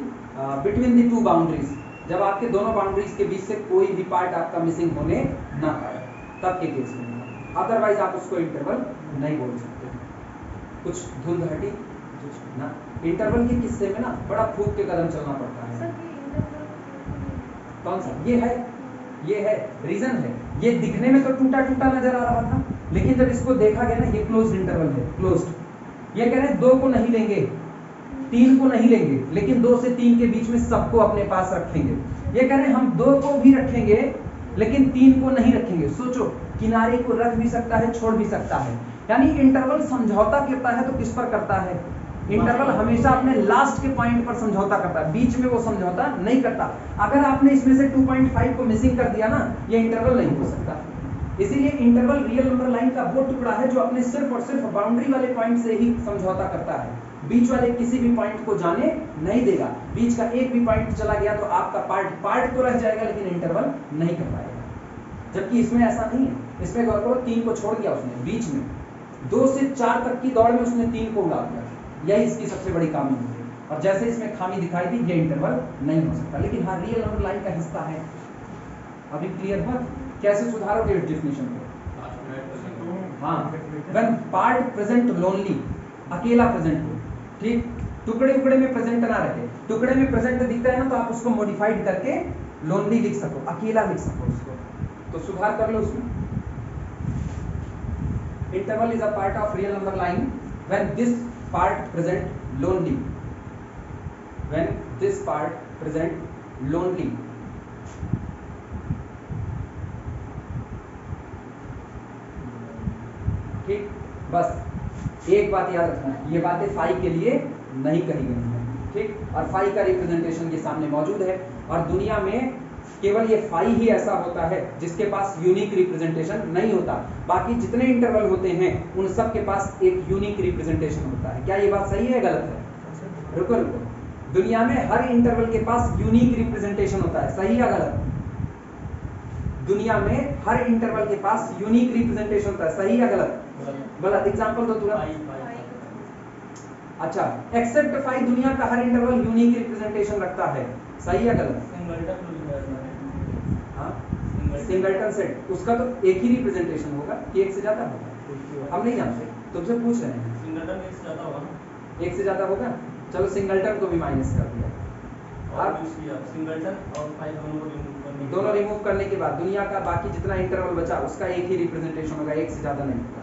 between the two boundaries, जब आपके दोनों बाउंड्रीज के बीच से कोई भी पार्ट आपका मिसिंग होने ना पाए तब के केस में। अदरवाइज आप उसको इंटरवल नहीं बोल सकते। कुछ धुंध हटी ना। इंटरवल के किस्से में ना बड़ा फूक के कदम चलना पड़ता है। कौन सा? ये है रीजन है। ये दिखने में तो टूटा टूटा नजर आ रहा था लेकिन जब इसको देखा गया ना ये क्लोज्ड इंटरवल है, क्लोज्ड। ये कह रहे हैं दो को नहीं लेंगे, 3 को नहीं लेंगे, लेकिन 2 से 3 के बीच में सबको अपने पास रखेंगे। ये कह रहे हैं हम 2 को भी रखेंगे लेकिन 3 को नहीं रखेंगे। सोचो, किनारे को रख भी सकता है, छोड़ भी सकता है। यानी इंटरवल समझौता करता है तो किस पर करता है? इंटरवल हमेशा अपने लास्ट के पॉइंट पर समझौता करता है, बीच में वो समझौता नहीं करता। अगर आपने इसमें से 2.5 को मिसिंग कर दिया ना, ये इंटरवल नहीं हो सकता। इसीलिए इंटरवल रियल नंबर लाइन का वो टुकड़ा है जो अपने सिर्फ और सिर्फ बाउंड्री वाले पॉइंट से ही समझौता करता है, बीच वाले किसी भी पॉइंट को जाने नहीं देगा। बीच का एक भी पॉइंट चला गया तो आपका पार्ट तो रह जाएगा लेकिन इंटरवल नहीं कर पाएगा। जबकि इसमें ऐसा नहीं है। इसमें गौर करो, 3 को छोड़ दिया उसने, बीच में 2 से 4 तक की दौड़ में उसने 3 को उड़ा दिया। यही इसकी सबसे बड़ी खामी है। और जैसे इसमें खामी दिखाई दी, ये इंटरवल नहीं हो सकता। लेकिन हाँ, रियल नंबर लाइन का हिस्सा है। अभी क्लियर हुआ? कैसे सुधारोगे इस डेफिनेशन को? हाँ, व्हेन पार्ट प्रेजेंट लोनली, अकेला प्रेजेंट हो, ठीक, टुकड़े टुकड़े में प्रेजेंट ना रहे। टुकड़े में प्रेजेंट दिखता है ना, तो आप उसको मॉडिफाइड करके लोनली लिख सको, अकेला लिख सको उसको, तो सुधार कर लो उसमें। Interval is a part of real number line when this part present lonely, when this part present lonely. ठीक, बस एक बात याद रखना, ये बातें फाई के लिए नहीं कही गई हैं, ठीक। और फाई का रिप्रेजेंटेशन ये सामने मौजूद है। और दुनिया में केवल ये फाई ही ऐसा होता है जिसके पास यूनिक रिप्रेजेंटेशन नहीं होता। बाकी जितने इंटरवल होते हैं उन सब के पास एक यूनिक रिप्रेजेंटेशन होता है। क्या ये बात सही है, गलत है? रुको रुको, दुनिया में हर इंटरवल के पास यूनिक रिप्रेजेंटेशन होता है, सही या गलत? दुनिया में हर इंटरवल के पास यूनिक रिप्रेजेंटेशन होता है, सही या गलत? गलत। एग्जांपल दो तुरंत। अच्छा, एक्सेप्ट फाई दुनिया का हर इंटरवल यूनिक रिप्रेजेंटेशन रखता है, सही या गलत? हाँ, सिंगलटन सेट, उसका तो एक ही रिप्रेजेंटेशन होगा कि एक से ज्यादा होगा? हम नहीं जानते, तुमसे पूछ रहे हैं। सिंगलटन एक से ज्यादा होगा। एक से ज्यादा होगा, चलो सिंगलटन को भी माइनस कर दिया। और सिंगलटन और फाई दोनों रिमूव करने के बाद दुनिया का बाकी जितना इंटरवल बचा उसका एक ही रिप्रेजेंटेशन होगा, एक से ज्यादा नहीं होगा।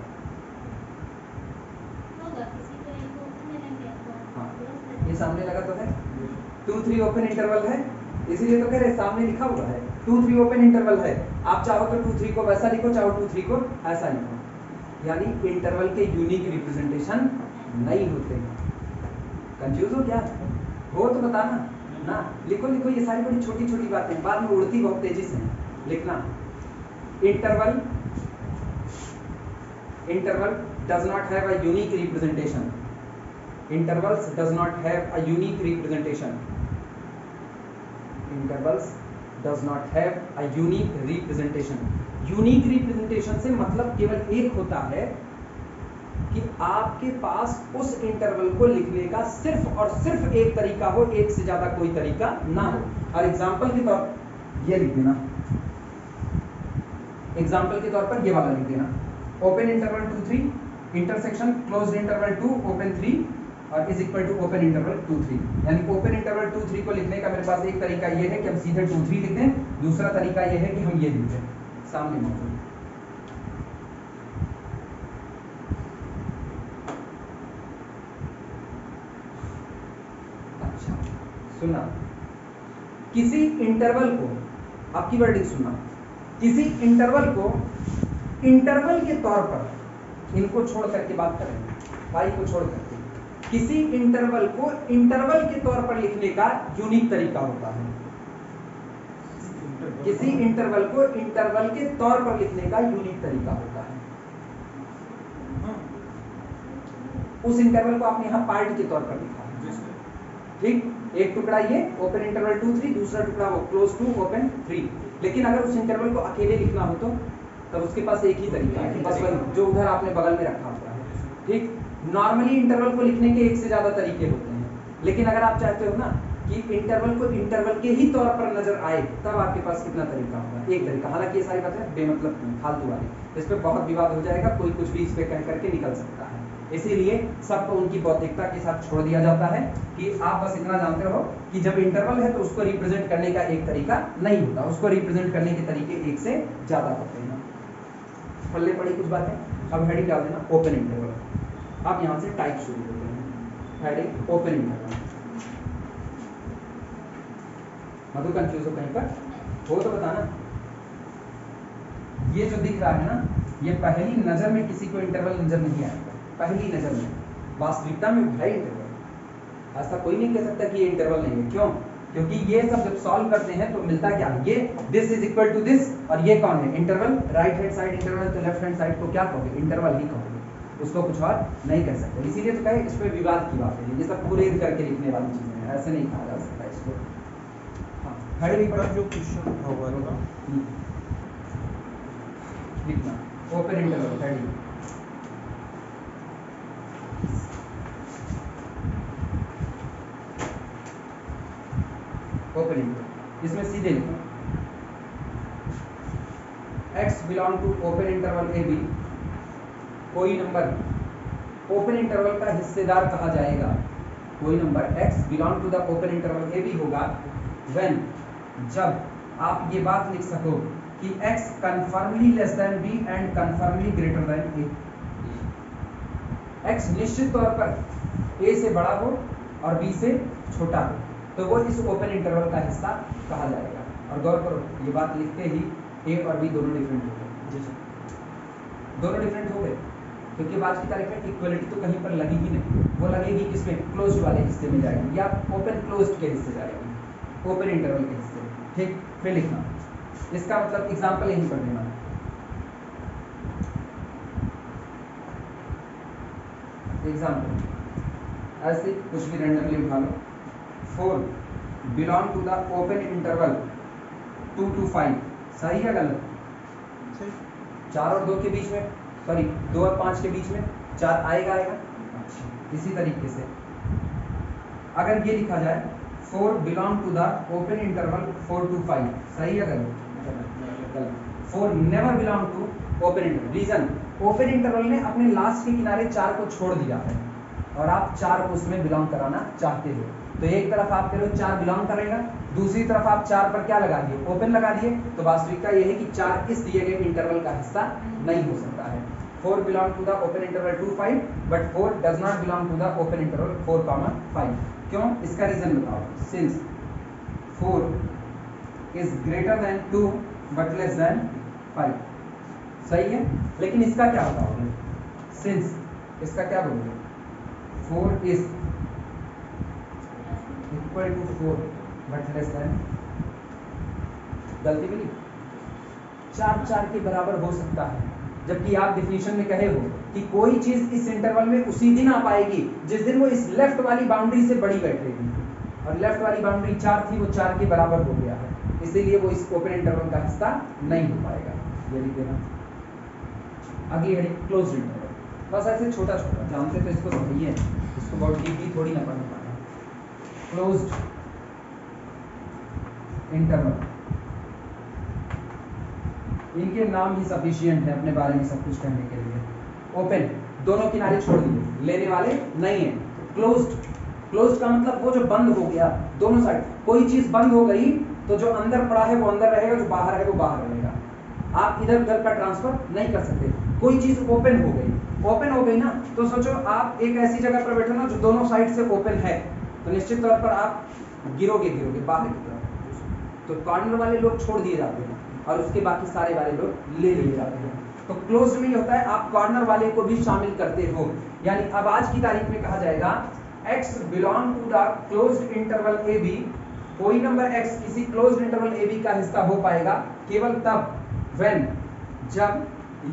हाँ, ये सामने लगा तो है, 2 3 ओपन इंटरवल है, इसीलिए तो कह रहे सामने लिखा हुआ है 2 3 ओपन इंटरवल है। आप चाहो तो 2 3 को वैसा लिखो, चाहो 2 3 को ऐसा लिखो। यानी इंटरवल के यूनिक रिप्रेजेंटेशन नहीं होते। कंफ्यूज हो क्या? हो तो बताना ना, लिखो लिखो, ये सारी बड़ी छोटी छोटी बातें बाद में उड़ती बहुत तेजी से लिखना। Interval does not have a unique representation. Intervals does not have a unique representation. Intervals does not have a unique representation. Unique representation से मतलब केवल एक होता है कि आपके पास उस इंटरवल को लिखने का सिर्फ और सिर्फ एक तरीका हो, एक से ज्यादा कोई तरीका ना हो। और एग्जांपल के तौर पर ये लिख देना, एग्जांपल के तौर पर ये वाला लिख देना, open interval 2 3 intersection closed interval 2 open 3 और is equal to open interval 2 3। यानी ओपन इंटरवल 2 3 को लिखने का मेरे पास एक तरीका ये है कि हम सीधे 2 3 लिख दें, दूसरा तरीका ये है कि हम ये लिख दें, सामने मौजूद। सुनना, किसी इंटरवल को, आपकी वर्डिंग सुनना, किसी इंटरवल को इंटरवल के तौर पर, इनको छोड़ करके बात करें, फाई को छोड़ करके, किसी इंटरवल को इंटरवल के तौर पर लिखने का यूनिक तरीका होता है। किसी इंटरवल को इंटरवल के तौर पर लिखने का यूनिक तरीका होता है। उस इंटरवल को आपने यहां पार्ट के तौर पर लिखा है, ठीक। एक टुकड़ा ये ओपन इंटरवल 2 3, दूसरा टुकड़ा वो क्लोज 2 ओपन 3। लेकिन अगर उस इंटरवल को अकेले लिखना हो तो तब उसके पास एक ही तरीका है, बस वही जो उधर आपने बगल में रखा हुआ है, ठीक। नॉर्मली इंटरवल को लिखने के एक से ज्यादा तरीके होते हैं, लेकिन अगर आप चाहते हो ना कि इंटरवल को इंटरवल के ही तौर पर नजर आए, तब आपके पास कितना तरीका होगा? एक तरीका। हालांकि ये सारी बातें बेमतलब फालतू वाली, इस पर बहुत विवाद हो जाएगा, कोई कुछ भी इस पे कह करके निकल सकता है। इसीलिए सबको उनकी बौद्धिकता के साथ छोड़ दिया जाता है कि आप बस इतना जानते हो कि जब इंटरवल है तो उसको रिप्रेजेंट करने का एक तरीका नहीं होता, उसको रिप्रेजेंट करने के तरीके एक से ज्यादा होते हैं। पल्ले पड़ी कुछ बातें। अब हेडिंग डाल देना ओपन इंटरवल। अब यहाँ से टाइप शुरू होते हैं। Heading open interval. Madhu confuse हो कहीं पर हो तो बताना। ये जो दिख रहा है ना, ये पहली नजर में किसी को इंटरवल नजर नहीं आएगा, पहली नजर में। वास्तविकता में है इंटरवल, ऐसा कोई नहीं कह सकता कि ये इंटरवल नहीं है। क्यों? क्योंकि ये सब जब सॉल्व करते हैं तो मिलता क्या है, ये this is equal to this, और ये कौन है interval, right hand side interval, तो लेफ्ट हैंड साइड को क्या कहोगे, इंटरवल ही कहोगे, उसको कुछ और नहीं कह सकते। इसीलिए तो कहे इस पे विवाद की बात है, ये सब पूरे करके लिखने वाली चीजें हैं, ऐसे नहीं कहा जा सकता इसको। हाँ, हेडिंग पर जो क्वेश्चन होगा ना लिखना open interval heading. Open interval, इसमें सीधे लिखो x belong to open interval A B, कोई नंबर ओपन इंटरवल का हिस्सेदार कहा जाएगा, कोई number x belong to the open interval A B होगा व्हेन, जब आप ये बात लिख सको कि x confirmly less than b and confirmly greater than a। x निश्चित तौर पर a से बड़ा हो और b से छोटा हो, तो वो इस ओपन इंटरवल का हिस्सा कहा जाएगा। और गौर करो, ये बात लिखते ही a और b दोनों डिफरेंट हो गए। जी सर, दोनों डिफरेंट हो गए, क्योंकि आज की तारीख में इक्वलिटी तो कहीं पर लगी ही नहीं, वो लगेगी किसमें, क्लोज्ड वाले हिस्से में जाएगी, या ओपन क्लोज्ड के हिस्से जाएगी, ओपन इंटरवल के हिस्से। ठीक, फिर लिखना, इसका मतलब एग्जाम्पल यहीं पर देना। एग्जाम्पल ऐसे कुछ भी रैंडमली उठा लो। 4 belong to the open interval 2 to 5, सही है गलत? 4 और 2 के बीच में, सॉरी 2 और 5 के बीच में 4 आएगा। इसी तरीके से अगर ये लिखा जाए 4 belong to the open interval 4 to 5, सही है गलत? 4 never belong to open interval. Reason, open interval ने अपने लास्ट के किनारे 4 को छोड़ दिया है और आप 4 को उसमें बिलोंग कराना चाहते हो, तो एक तरफ आप कह रहे हो 4 बिलोंग करेगा, दूसरी तरफ आप 4 पर क्या लगा दिए, ओपन लगा दिए, तो वास्तविकता यह है कि 4 इस दिए गए इंटरवल का हिस्सा नहीं हो सकता है। 4 belong to the open interval 2 5, but 4 does not belong to the open interval 4 5। क्यों? इसका रीजन बताओ। Since 4 is greater than 2 but less than 5, सही है। लेकिन इसका क्या बताओगे, सिंस इसका क्या बोलोगे, 4 is equal to 4 but less than, गलती मिली, 4 के बराबर हो सकता है, जबकि आप डिफिनीशन में कहे हो कि कोई चीज इस इंटरवल में उसी दिन आ पाएगी जिस दिन वो इस लेफ्ट वाली बाउंड्री से बड़ी बैठेगी, और लेफ्ट वाली बाउंड्री 4 थी, वो 4 के बराबर हो गया है, इसीलिए वो इस ओपन इंटरवल का हिस्सा नहीं हो पाएगा। ये लिख देना। अगली हेडिंग क्लोज्ड इंटरवल, बस ऐसे छोटा छोटा जानते तो इसको समझिए, इसको बहुत डीपली थोड़ी ना पढ़ना पाना। क्लोज्ड इंटरवल, इनके नाम ही सफिशिएंट है अपने बारे में सब कुछ कहने के लिए। ओपन, दोनों किनारे छोड़ दिए, लेने वाले नहीं है। क्लोज्ड, क्लोज्ड का मतलब वो जो बंद हो गया, दोनों साइड कोई चीज बंद हो गई तो जो अंदर पड़ा है वो अंदर रहेगा, जो बाहर है वो बाहर रहेगा, आप इधर उधर का ट्रांसफर नहीं कर सकते। कोई चीज ओपन हो गई, ओपन हो गई ना, तो सोचो आप एक ऐसी जगह पर बैठे ना जो दोनों साइड से ओपन है, तो निश्चित तौर पर आप गिरोगे बाहर की तरफ, तो कॉर्नर वाले लोग छोड़ दिए जाते हैं और उसके बाकी सारे वाले लोग ले लिए जाते हैं। तो क्लोज में ये होता है आप कॉर्नर वाले को भी शामिल करते हो, यानी अब आज की तारीख में कहा जाएगा x belong to the closed interval A B, कोई नंबर x किसी क्लोज्ड इंटरवल ए बी का हिस्सा हो पाएगा केवल तब व्हेन, जब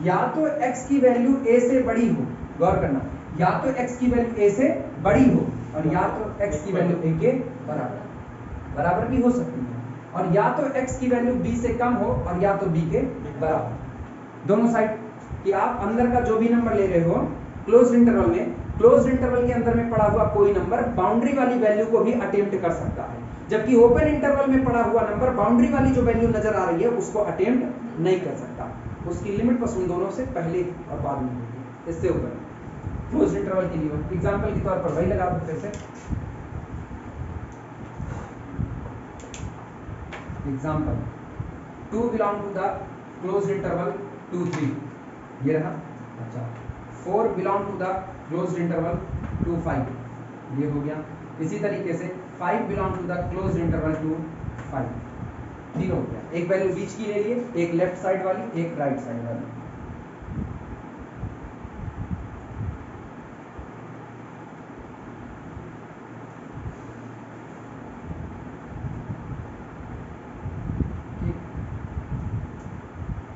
या तो x की वैल्यू a से बड़ी हो, गौर करना, या तो x की वैल्यू a से बड़ी हो और या तो x की वैल्यू a के बराबर भी हो सकती है, और या तो x की वैल्यू b से कम हो और या तो b के बराबर, दोनों साइड कि आप अंदर का जो भी नंबर ले रहे हो क्लोज्ड इंटरवल में, क्लोज्ड इंटरवल के अंदर में पड़ा हुआ कोई नंबर बाउंड्री वाली वैल्यू को भी अटेम्प्ट कर सकता है, जबकि ओपन इंटरवल में पड़ा हुआ नंबर बाउंड्री वाली जो वैल्यू नजर आ रही है उसको अटेम्प्ट नहीं कर सकता, उसकी लिमिट बस उन दोनों से पहले और बाद में होगी, इससे ऊपर क्लोज्ड इंटरवल के लिए। एग्जांपल के तौर पर वही लगा सकते हैं, example 2 belong to the closed interval 2 3, ये रहा। अच्छा, 4 belong to the closed interval 2 5, ये हो गया। इसी तरीके से 5 belong to the close interval two 5, तीनों हो गया। एक वैल्यू बीच की ले लिए, एक लेफ्ट साइड वाली, एक राइट साइड वाली।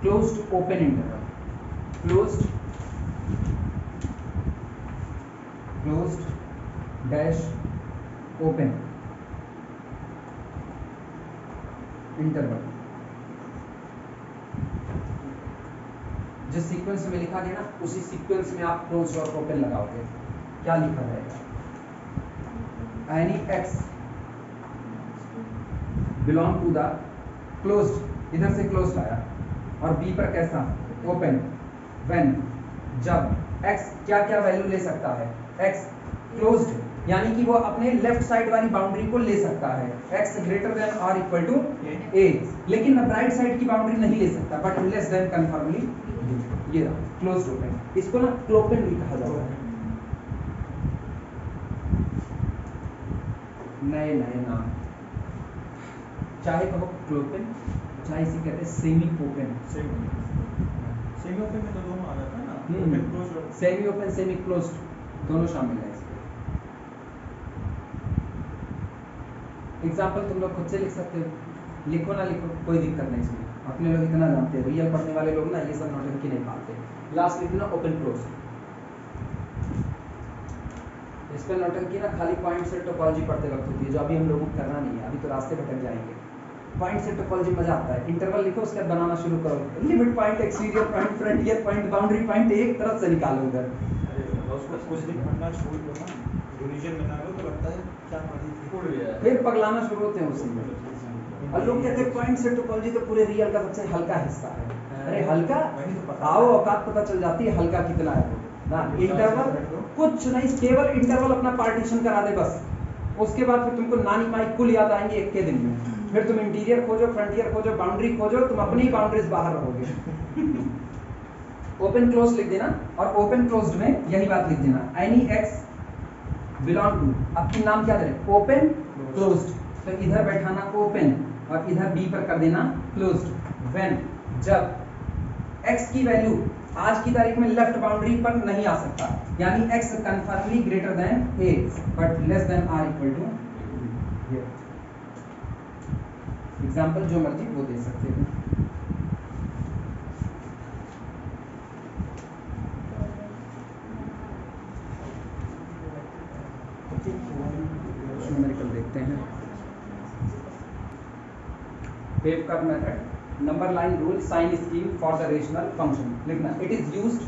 Closed open interval, closed dash open interval. जिस सीक्वेंस में लिखा गया ना, उसी सीक्वेंस में आप क्लोज और ओपन लगाओगे। क्या लिखा रहेगा? Any X belong to the closed, इधर से क्लोज लाया, और बी पर कैसा? ओपन। व्हेन, जब एक्स क्या क्या वैल्यू ले सकता है? एक्स क्लोज्ड, यानी कि वो अपने लेफ्ट साइड वाली बाउंड्री को ले सकता है, x ग्रेटर देन और इक्वल टू a, लेकिन अब राइट साइड की बाउंड्री नहीं ले सकता, बट लेस देन कन्फर्मली ये क्लोज्ड ओपन। इसको ना क्लोपन भी कहा जाता है। नए नए नाम, चाहे कहो क्लोपन, चाहे इसे कहते हैं सेमी ओपन। सेमी ओपन में तो दोनों आ जाता है ना, ओपन क्लोज और सेमी ओपन सेमी क्लोज्ड दोनों शामिल है इसमें। एग्जाम्पल तुम लोग खुद से लिख सकते हो, लिखो ना लिखो कोई दिक्कत नहीं इसमें, अपने लोग इतना जानते हैं। रियल पढ़ने वाले लोग ना ये सब नौटंकी नहीं पालते। लास्ट लिख देना ओपन क्लोज। इस पर नौटंकी ना खाली पॉइंट से टोपोलॉजी पढ़ते वक्त होती है, जो अभी हम लोगों को करना नहीं है, अभी तो रास्ते भटक जाएंगे। पॉइंट से टोपोलॉजी मजा आता है। इंटरवल लिखो, उसके बाद बनाना शुरू करो, limit point, exterior point, frontier point, boundary point, एक तरफ से निकालो उधर। उसको कुछ दिन पढ़ना छोड़ दो ना, रिवीजन बना लो तो लगता है क्या पढ़ी थी, उड़ गया। फिर पगलाना शुरू होते हैं उसी में। और लोग कहते हैं पॉइंट से टोपोलॉजी तो पूरे रियल का सबसे हल्का हिस्सा है। अरे हल्का, आओ औकात पता चल जाती है हल्का कितना है ना। इंटरवल कुछ नहीं, केवल इंटरवल अपना पार्टीशन करा दे बस, उसके बाद फिर तुमको नानी माई कुल याद आएंगे एक के दिन में। फिर तुम इंटीरियर खोजो, फ्रंटियर खोजो, बाउंड्री खोजो, तुम अपनी बाउंड्रीज बाहर रहोगे। ओपन क्लोज लिख देना, और ओपन क्लोज्ड में यही बात लिख देना, एनी एक्स बिलोंग टू, अब तुम नाम क्या दे? ओपन क्लोज्ड, तो इधर बैठाना ओपन और इधर बी पर कर देना क्लोज्ड। व्हेन, जब x की वैल्यू आज की तारीख में लेफ्ट बाउंड्री पर नहीं आ सकता, यानी x conformally greater than a but less than r equal to. Example जो मर्जी वो दे सकते हो। न्यूमेरिकल देखते हैं। Wave curve method, number line rule, sign scheme for the rational function लिखना। It is used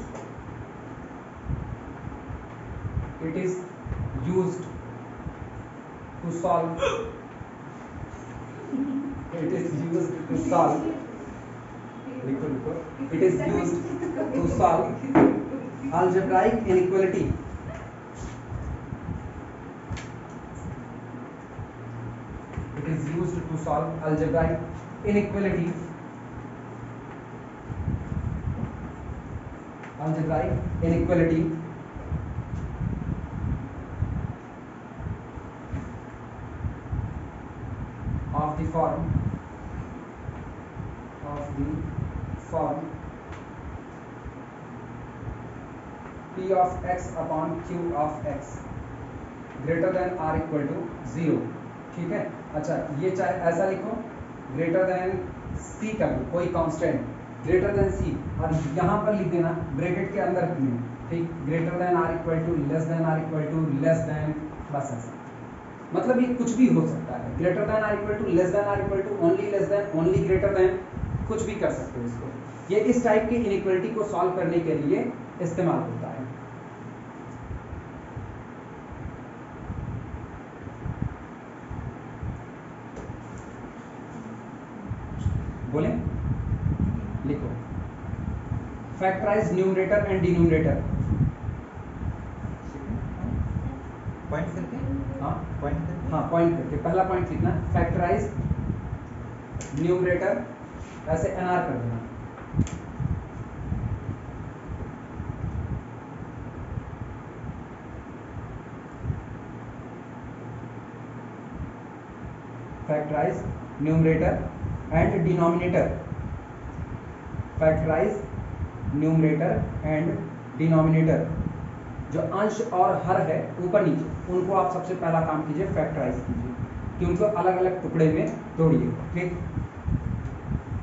to solve लिखो, it is used to solve algebraic inequality of the form P of x upon Q of x greater than r equal to 0। ठीक है, अच्छा ये चाहे ऐसा लिखो, greater than c कर दो, कोई कांस्टेंट ग्रेटर देन c, और यहाँ पर लिख देना ब्रैकेट के अंदर में, ठीक, greater than r equal to, less than r equal to, less than, बस ऐसा। मतलब ये कुछ भी हो सकता है, greater than r equal to, less than r equal to, only less than, only greater than, कुछ भी कर सकते हो इसको। ये इस टाइप की इनइक्वालिटी को सॉल्व करने के लिए इस्तेमाल होता है। बोले, लिखो, factorise numerator and denominator. Point करके, हाँ पॉइंट करके, हाँ पॉइंट करके, पहला पॉइंट लिखना फैक्टराइज न्यूमरेटर, ऐसे एनआर कर देना, factorise numerator and denominator, factorise numerator and denominator, जो अंश और हर है ऊपर नीचे उनको आप सबसे पहला काम कीजिए फैक्टराइज कीजिए कि उनको अलग अलग टुकड़े में तोड़िए। ठीक,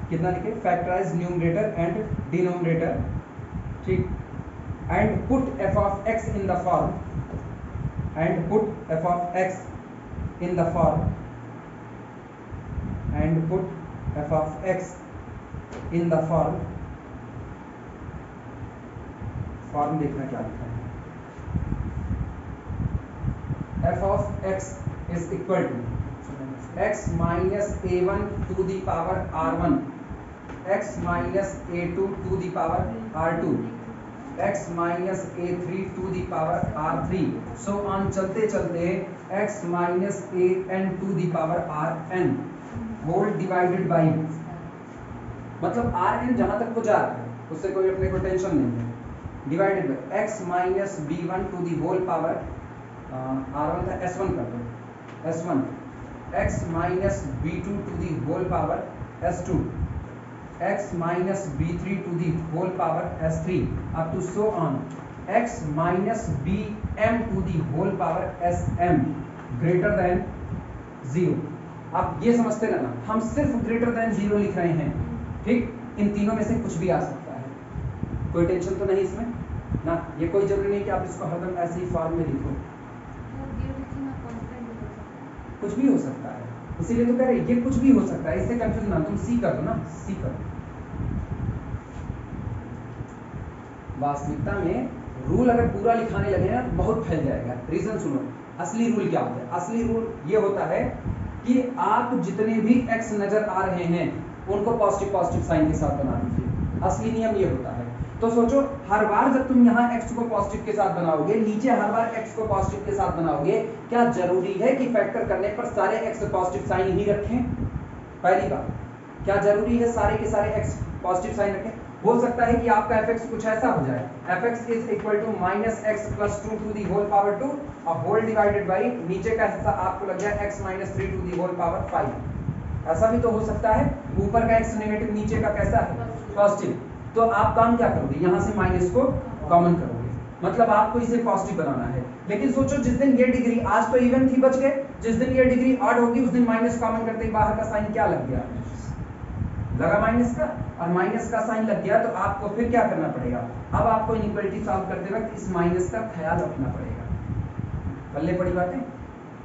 कितना लिखे? Factorize numerator and denominator. ठीक, and put f of x in the form, and put f of x in the form, and put f of x in the form, form देखना क्या लिखा है, f of x is equal to x minus a1 to the power r1, x minus a2 to the power r2, x minus a3 to the power r3, so on चलते चलते x minus an to the power rn whole divided by, मतलब rn जहां तक को जा रहा है उससे कोई अपने को टेंशन नहीं है, divided by x minus b1 to the whole power r1 था s1 कर दो, s1 x minus b2 to the whole power s2, x minus b3 to the whole power s3 up to so on x minus bm to the whole power sm greater than 0। आप ये समझते रहना हम सिर्फ greater than 0 लिख रहे हैं। ठीक, इन तीनों में से कुछ भी आ सकता है, कोई टेंशन तो नहीं इसमें ना, ये कोई जरूरी नहीं कि आप इसको हरदम ऐसे ही फॉर्म में लिखो, कुछ भी हो सकता है, इसीलिए तो कह रहे ये कुछ भी हो सकता है, इससे कंफ्यूज ना, तुम सी कर दो ना, सी कर दो। वास्तविकता में रूल अगर पूरा लिखाने लगे ना तो बहुत फैल जाएगा। रीजन सुनो, असली रूल क्या होता है? असली रूल ये होता है कि आप जितने भी एक्स नजर आ रहे हैं उनको पॉजिटिव पॉजिटिव साइन के साथ बना दीजिए, असली नियम ये होता है। तो सोचो हर बार जब तुम यहाँ x को पॉजिटिव के साथ बनाओगे, नीचे हर बार x को पॉजिटिव के साथ बनाओगे, क्या जरूरी है कि फैक्टर करने पर सारे x पॉजिटिव साइन ही रखें? पहली बात, क्या जरूरी है सारे के सारे x पॉजिटिव साइन रखें? हो सकता है कि आपका fx कुछ ऐसा हो जाए, fx is equal to minus X plus 2 to the whole power 2 और होल डिवाइडेड बाई नीचे का हिस्सा आपको लग जाए x minus 3 to the whole power 5। ऐसा भी तो हो सकता है, ऊपर का x नेगेटिव नीचे का कैसा है? पॉजिटिव। तो आप काम क्या करोगे? यहाँ से माइनस को कॉमन करोगे, मतलब आपको इसे पॉजिटिव बनाना है। लेकिन सोचो जिस दिन ये डिग्री, आज तो इवन थी बच गए, जिस दिन ये डिग्री ऑड होगी उस दिन माइनस कॉमन करते ही बाहर का साइन क्या लग गया? लगा माइनस का, और माइनस का साइन लग गया तो आपको फिर क्या करना पड़ेगा? अब आपको इनइक्वालिटी सॉल्व करते वक्त इस माइनस का ख्याल रखना पड़ेगा। पल्ले पड़ी बातें,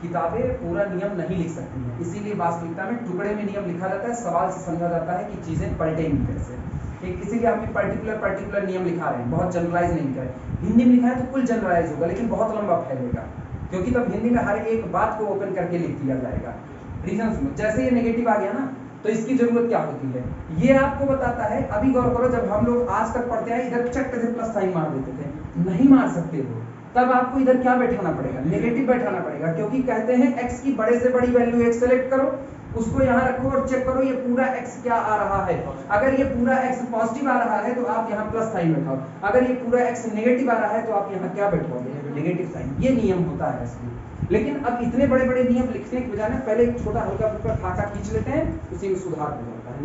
किताबें पूरा नियम नहीं लिख सकती हैं, इसीलिए वास्तविकता में टुकड़े में नियम लिखा जाता है, सवाल से समझा जाता है कि चीजें पलटेंगी कैसे। इसीलिए हम पर्टिकुलर नियम लिखा रहे हैं, बहुत जनरलाइज नहीं लिखा है। हिंदी में लिखा है तो कुल जनरलाइज होगा लेकिन बहुत लंबा फैलेगा, क्योंकि तब हिंदी में हर एक बात को ओपन करके लिख दिया जाएगा। रीजन सुनो, जैसे ये नेगेटिव आ गया ना तो इसकी जरूरत क्या होती है, ये आपको बताता है। अभी गौर करो, जब हम लोग आज तक पढ़ते हैं इधर चट से प्लस साइन मार देते थे, नहीं मार सकते हो, तब आपको इधर क्या बैठाना पड़ेगा? नेगेटिव बैठाना पड़ेगा, क्योंकि कहते हैं x की बड़े से बड़ी वैल्यू x सेलेक्ट करो, उसको यहाँ रखो और चेक करो ये पूरा x क्या आ रहा है। अगर ये पूरा x पॉजिटिव आ रहा है तो आप यहाँ प्लस साइन बैठाओ, अगर ये पूरा x नेगेटिव आ रहा है तो आप यहाँ क्या बैठाओगे? Negative sign. ये नियम होता है इसमें। लेकिन अब इतने बड़े बड़े नियम लिखने के बजाय पहले एक छोटा हल्का फुल्का खाका खींच लेते हैं, उसी में सुधार हो जाता है।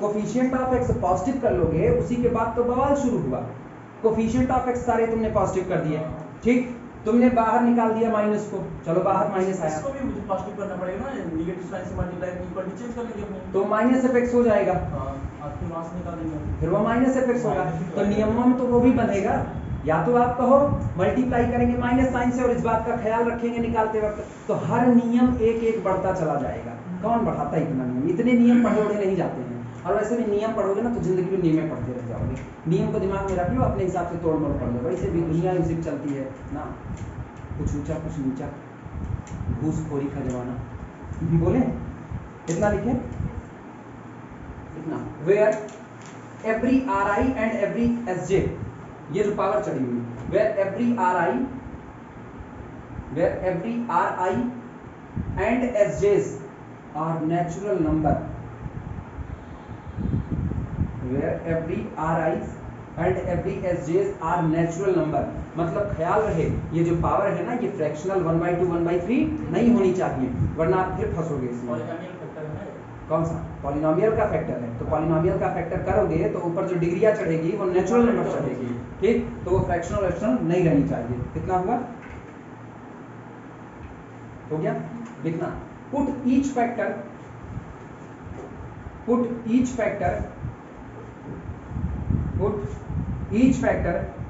कोफिशिएंट ऑफ x पॉजिटिव कर लोगे, उसी के बाद तो बवाल शुरू हुआ। कोफिशिएंट ऑफ x सारे तुमने पॉजिटिव कर दिए, ठीक, तुमने बाहर निकाल दिया माइनस को, चलो बाहर माइनस आया, इसको भी मुझे पॉजिटिव करना पड़ेगा ना, नेगेटिव साइन से मल्टीप्लाई इक्वल चेंज कर लेंगे अपने, तो माइनस एफ एक्स हो जाएगा, आपके वहां से निकाल देंगे, फिर वो माइनस एफ एक्स होगा। तो नियमों में तो वो भी बनेगा, या तो आप कहो मल्टीप्लाई करेंगे माइनस साइन से और इस बात का ख्याल रखेंगे निकालते वक्त, तो हर नियम एक एक बढ़ता चला जाएगा। कौन बढ़ाता है इतना नियम? इतने नियम पढ़े नहीं जाते हैं, और वैसे भी नियम पढ़ोगे ना तो जिंदगी में नियम पढ़ते रह जाओगे। नियम को दिमाग में रख लो, अपने हिसाब से तोड़ मोड़ पढ़ लो, वैसे भी दुनिया म्यूजिक चलती है ना, कुछ ऊंचा कुछ नीचा, घूसखोरी का जमाना। बोले इतना लिखे, इतना, where every r i and every s j, ये जो पावर चढ़ी हुई, where every r i and s j's are natural number, where every ri's and every s j's are natural number. मतलब ख्याल रहे ये जो पावर है ना, ये फ्रैक्शनल 1/2 1/3 नहीं होनी चाहिए, वरना आप फिर फंसोगे इसमें। पॉलिनोमियल फैक्टर है कौन सा? पॉलिनोमियल का फैक्टर है। तो पॉलिनोमियल का फैक्टर करोगे तो ऊपर जो डिग्रियां चढ़ेगी वो नेचुरल नंबर चढ़ेगी, ठीक? तो वो फ्रैक्शनल फ्रैक्शनल नहीं रहनी चाहिए। कितना हुआ? हो गया? लिखना put each factor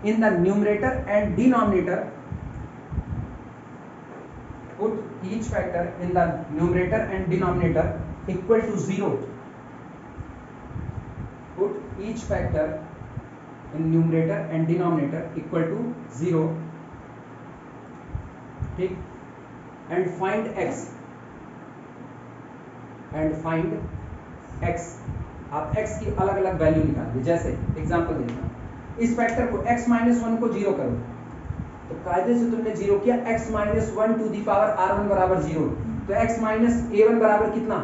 in the numerator and denominator, put each factor in the numerator and denominator equal to 0. Put each factor in numerator and denominator equal to 0, ठीक? and find x, आप x की अलग अलग value निकालिए। जैसे example देखना, इस factor को x - 1 को 0 करो, तो कायदे से तुमने 0 किया, x - 1 to the power r1 बराबर 0, तो x - a1 बराबर कितना?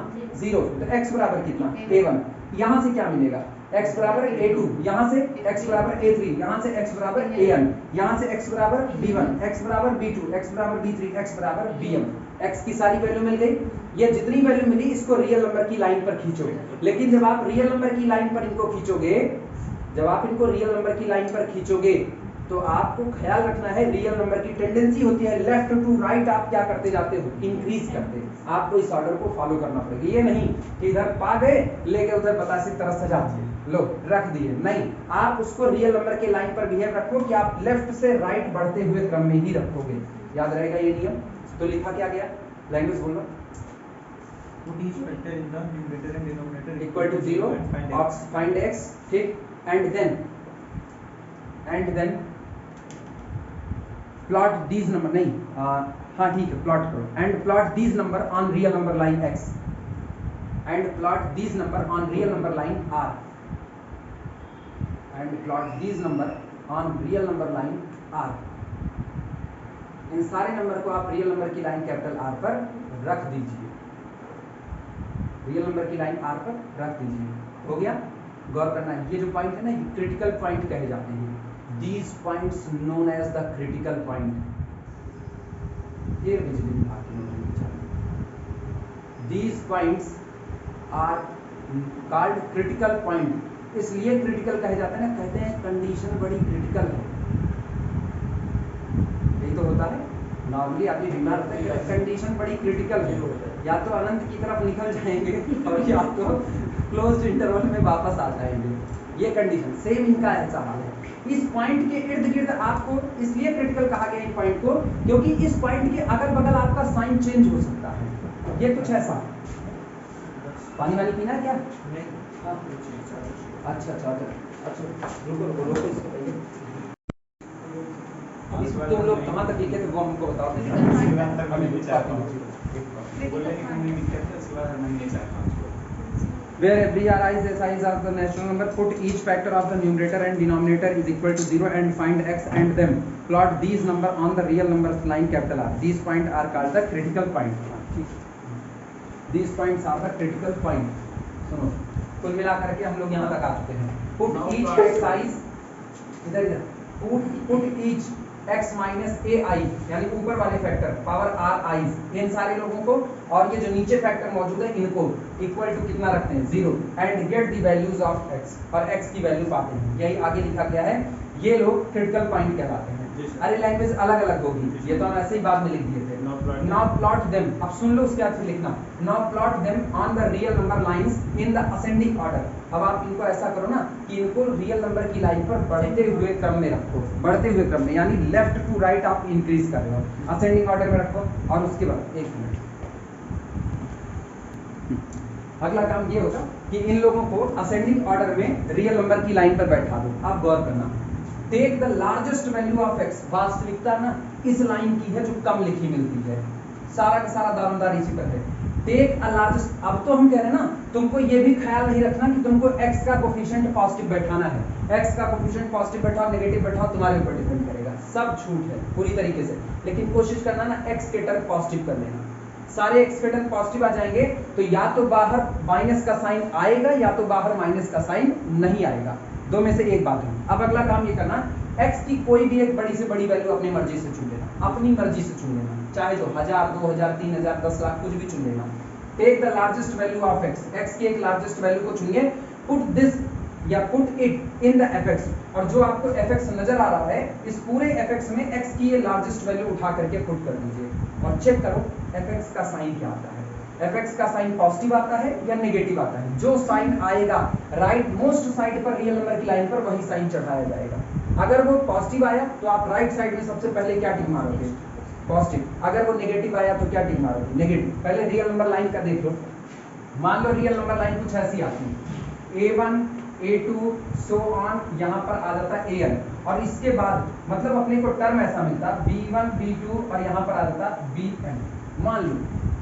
0, तो x बराबर कितना? a1। यहाँ से क्या मिलेगा? x बराबर a2, यहाँ से x बराबर a3, यहाँ से x बराबर an, यहाँ से x बराबर b1, x बराबर b2, x बराबर b3, x बराबर bm। x की सारी वैल्यू मिल गई। ये जितनी वैल्यू मिली इसको रियल नंबर की लाइन पर खींचो। लेकिन जब आप रियल नंबर की लाइन पर इनको खींचोगे, तो आपको ख्याल रखना है, रियल नंबर की टेंडेंसी होती है लेफ्ट टू राइट, आप क्या करते जाते हो? इंक्रीज करते। आपको इस ऑर्डर को फॉलो करना पड़ेगा। ये नहीं कि इधर पा गए लेके उधर बतासे की तरह सजा दिए, लो रख दिए, नहीं, आप उसको रियल नंबर के लाइन पर बिहेव रखो कि आप लेफ्ट से राइट बढ़ते हुए क्रम में ही रखोगे। याद रहेगा ये नियम। तो लिखा क्या गया? लैंग्वेज बोलो। Put each factor in the numerator and denominator equal to 0 and find x, ठीक? and then plot these number, नहीं हाँ ठीक है, प्लॉट करो, and plot these number on real number line x and plot these number on real number line r and plot these number on real number line r। इन सारे number को आप real number की line capital R पर रख दीजिए, real number की line R पर रख दीजिए। हो गया? गौर करना है, ये जो पॉइंट है ना, ये क्रिटिकल पॉइंट कहे जाते हैं। These points known as the critical point. ये बिजली विभाग की नोटिस है। These points are called critical point. इसलिए क्रिटिकल कहे जाते हैं ना, कहते हैं कंडीशन बड़ी क्रिटिकल है। यही तो होता है, नॉर्मली आदमी बीमार होता है, कंडीशन बड़ी क्रिटिकल है, या तो अनंत की तरफ निकल जाएंगे और या तो क्लोज्ड इंटरवल में वापस आ जाएंगे। ये कंडीशन सेम इनका ऐसा हाल है। इस पॉइंट के इर्द गिर्द आपको इसलिए क्रिटिकल कहा गया इन पॉइंट को, क्योंकि इस पॉइंट के अगल बगल आपका साइन चेंज हो सकता है। ये कुछ ऐसा। पानी वानी पीना है क्या? हाँ। अच्छा, रुको इसको पहले। तुम लोग कहाँ तक लिखे थे वो हमको बताओ। Where every r is a size of the natural number, put each factor of the numerator and denominator is equal to 0 and find x and them. Plot these number on the real numbers line capital R. These points are called the critical point. These points are the critical point. सुनो, कुल मिलाकर के हम लोग यहाँ तक आ चुके हैं। Put each size, इधर put each x माइनस ए आई, यानी ऊपर वाले फैक्टर पावर आर आईज, इन सारे लोगों को और ये जो नीचे फैक्टर मौजूद है इनको इक्वल टू कितना रखते हैं? 0 and get the values of x, और x की वैल्यू पाते हैं। यही आगे लिखा गया है। ये लोग क्रिटिकल पॉइंट कहलाते हैं। अरे लैंग्वेज अलग अलग होगी, ये तो हम ऐसे ही बाद में लिख दिए थे। नाउ प्लॉट देम, अब सुन लो उसके बाद लिखना। Now plot them on the real number lines in the ascending order. अब आप इनको ऐसा करो ना कि इनको रियल नंबर की लाइन पर बढ़ते हुए क्रम में रखो, बढ़ते हुए क्रम में, यानी लेफ्ट टू राइट आप इंक्रीज कर रहे हो, असेंडिंग ऑर्डर में रखो। और उसके बाद एक मिनट, अगला काम ये होगा कि इन लोगों को असेंडिंग ऑर्डर में रियल नंबर की लाइन पर बैठा दो। आप गौर करना, take the largest value of x। वास्तविकता ना इस लाइन की है जो कम लिखी मिलती है, सारा का सारा दारोमदार इसी पर है। Take a largest. अब तो हम कह रहे हैं ना, तुमको ये भी ख्याल नहीं रखना कि तुमको x का कोफिशिएंट पॉजिटिव बैठाना है। x का कोफिशिएंट पॉजिटिव बैठाओ नेगेटिव बैठाओ तुम्हारे ऊपर डिपेंड करेगा, सब छूट है पूरी तरीके से। लेकिन कोशिश करना ना x के टर्म पॉजिटिव कर लेना। सारे x के टर्म पॉजिटिव आ जाएंगे तो या तो बाहर माइनस का साइन आएगा या तो बाहर माइनस का साइन नहीं आएगा। दो में से एक बात है। अब अगला काम ये करना, x की कोई भी एक बड़ी से बड़ी वैल्यू अपनी मर्जी से चुन लेना, अपनी मर्जी से चुन लेना, चाहे जो 1000, 2000, 3000, 10 लाख कुछ भी चुन लेना। Take the largest value of x की एक लार्जेस्ट वैल्यू को चुनिए, पुट दिस या put it in the fx, और जो आपको fx नजर आ रहा है इस पूरे fx में x की ये लार्जेस्ट वैल्यू उठा करके पुट कर दीजिए और चेक करो fx का साइन क्या आता है। fx का साइन पॉजिटिव आता है या नेगेटिव आता है? जो साइन आएगा राइट मोस्ट साइड पर रियल नंबर की लाइन पर वही साइन चढ़ाया जाएगा। अगर वो पॉजिटिव आया तो आप राइट साइड में सबसे पहले क्या टिक मारोगे? पॉजिटिव। अगर वो नेगेटिव आया तो क्या टिक मारोगे? नेगेटिव। पहले रियल नंबर लाइन का देख लो। मान लो रियल नंबर लाइन कुछ ऐसी आती है, A1 A2 सो ऑन, यहाँ पर आ जाता है AN, और इसके बाद मतलब अपने को टर्म ऐसा मिलता B1 B2 और यहाँ पर आ जाता BN। मान लो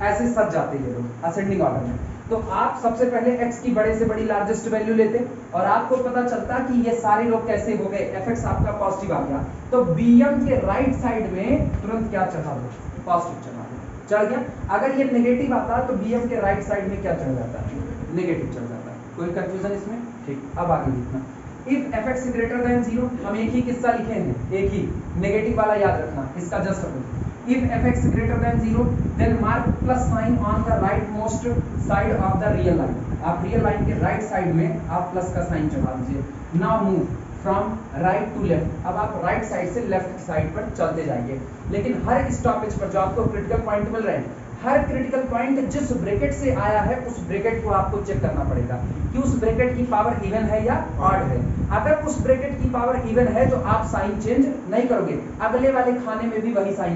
ऐसे सज जाते हैं लोग असेंडिंग ऑर्डर में, तो आप सबसे पहले x की बड़े से बड़ी लार्जेस्ट वैल्यू लेते और आपको पता चलता कि ये सारे लोग कैसे हो गए, fx आपका पॉजिटिव आ गया, तो bm के राइट साइड में तुरंत क्या चढ़ा दो? पॉजिटिव चढ़ा दो। चढ़ गया। अगर ये नेगेटिव आता तो bm के राइट साइड में क्या चढ़ जाता है? नेगेटिव चढ़ जाता है। कोई कंफ्यूजन इसमें? ठीक, अब आगे लिखना। इफ fx ग्रेटर देन 0, हम एक ही किस्सा लिखे हैं, एक ही नेगेटिव वाला याद रखना, इसका just opposite. If fx greater than 0, then mark plus sign on the rightmost side of the real line. आप रियल लाइन के राइट साइड में आप प्लस का साइन चढ़ा दीजिए। Now move from right to left. अब आप राइट साइड से लेफ्ट साइड पर चलते जाइए, लेकिन हर स्टॉपेज पर जो आपको क्रिटिकल पॉइंट मिल रहे हैं, हर क्रिटिकल पॉइंट जिस ब्रैकेट से आया है उस ब्रैकेट को आपको चेक करना पड़ेगा कि उस ब्रैकेट की पावर इवन है या ऑड है। अगर उस ब्रैकेट की पावर इवन है तो आप साइन चेंज नहीं करोगे, अगले वाले खाने में भी वही साइन,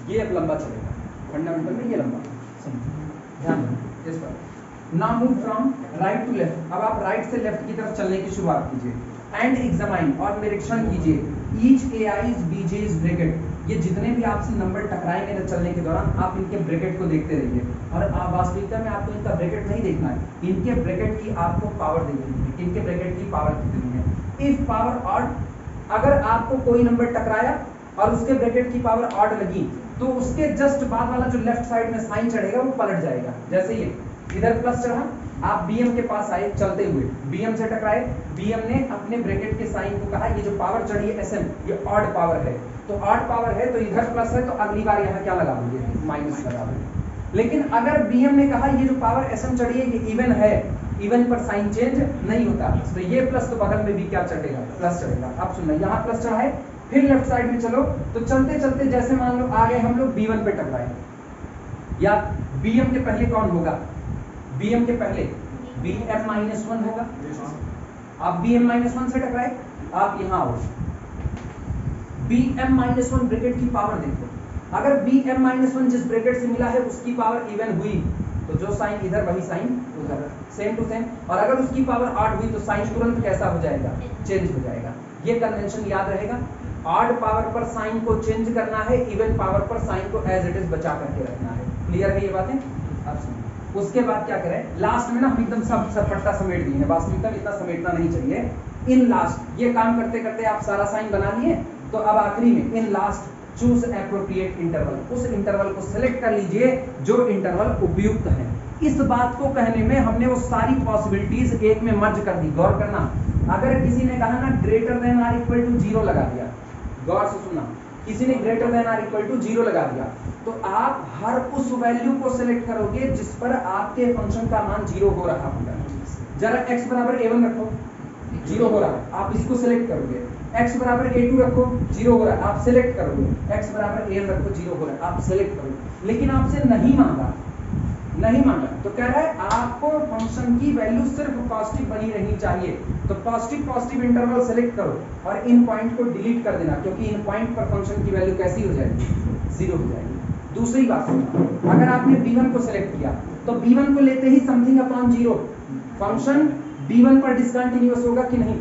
ये अब लंबा चलेगा, फंडामेंटल में ये लंबा, ध्यान इस पर। Now move from right to left. अब आप राइट से लेफ्ट की तरफ चलने की शुरुआत कीजिए एंड एग्जामाइन, और निरीक्षण कीजिए ईच AI's BJ's ब्रैकेट। ये जितने भी आपसे नंबर टकराएंगे ना चलने के दौरान, आप इनके ब्रैकेट को देखते रहिए, और वास्तविकता में आपको इनका ब्रैकेट नहीं देखना है, इनके ब्रैकेट की आपको पावर देखनी है, इनके ब्रैकेट की पावर कितनी है। इफ पावर ऑड, अगर आपको कोई नंबर टकराया और उसके ब्रैकेट की पावर ऑड लगी तो उसके जस्ट बाद वाला जो लेफ्ट साइड में साइन चढ़ेगा वो पलट जाएगा। जैसे ये इधर प्लस चढ़ा, आप BM के पास आए चलते हुए, BM से टकराए, BM ने अपने ब्रैकेट के साइन को कहा ये जो पावर चढ़ी है SM, ये ऑड पावर है, तो ऑड पावर है तो इधर प्लस है, तो अगली बार यहाँ क्या लगा देंगे? माइनस लगा देंगे। लेकिन अगर BM ने कहा ये जो पावर SM चढ़ी है ये इवन है, इवन पर साइन चेंज नहीं होता, तो ये प्लस तो बगल में भी क्या चढ़ेगा? प्लस चढ़ेगा। अब सुनना, यहाँ प्लस चढ़ा है, फिर लेफ्ट साइड में चलो, तो चलते चलते जैसे मान लो आ गए हम लोग B1 पे टकराए, या BM के पहले कौन होगा? BM के पहले BM-1 होगा। आप BM-1 से टकराए, आप यहाँ आओ, BM-1 ब्रैकेट की पावर देखो, अगर BM-1 जिस ब्रैकेट से मिला है उसकी पावर इवन हुई तो जो साइन इधर वही साइन उधर, सेम टू सेम, और अगर उसकी पावर ऑड हुई तो साइन तुरंत कैसा हो जाएगा? चेंज हो जाएगा। ये कन्वेंशन याद रहेगा, ऑड पावर पर साइन को चेंज करना है, इवन पावर पर साइन को एज इट इज बचा करके रखना है। क्लियर है ये बातें? अब सुनिए, उसके बाद क्या करें, लास्ट में ना हम एकदम सब पट्टा समेट दिए हैं, वास्तविकता में इतना समेटना नहीं चाहिए। इन लास्ट ये काम करते करते आप सारा साइन बना लिए, तो अब आखिरी में in last choose appropriate interval, उस इंटरवल को सिलेक्ट कर लीजिए जो इंटरवल उपयुक्त है। इस बात को कहने में हमने वो सारी पॉसिबिलिटीज एक में मर्ज कर दी। गौर करना, अगर किसी ने कहा ना greater than or equal to 0 लगा दिया, गौर से सुनना, किसी ने greater than or equal to 0 लगा दिया, तो आप हर उस वैल्यू को सिलेक्ट करोगे जिस पर आपके फंक्शन का मान 0 हो रहा होगा। जरा x बराबर A1 रखो, 0 हो रहा है, आप इसको सिलेक्ट करोगे। x बराबर A2 रखो, 0 हो रहा है, आप सिलेक्ट करोगे। x बराबर AN रखो, 0 हो रहा है, आप सिलेक्ट करोगे। लेकिन आपसे नहीं मांगा, नहीं मांगा, तो कह रहा है आपको फंक्शन की वैल्यू सिर्फ पॉजिटिव बनी रहनी चाहिए, तो पॉजिटिव इंटरवल सेलेक्ट करो और इन पॉइंट को डिलीट कर देना, क्योंकि इन पॉइंट पर फंक्शन की वैल्यू कैसी हो जाएगी? 0 हो जाएगी। दूसरी बात सुनना, अगर आपने B1 को सिलेक्ट किया तो B1 को लेते ही समथिंग अपॉन 0 फंक्शन B1 पर डिसकंटिन्यूअस होगा कि नहीं?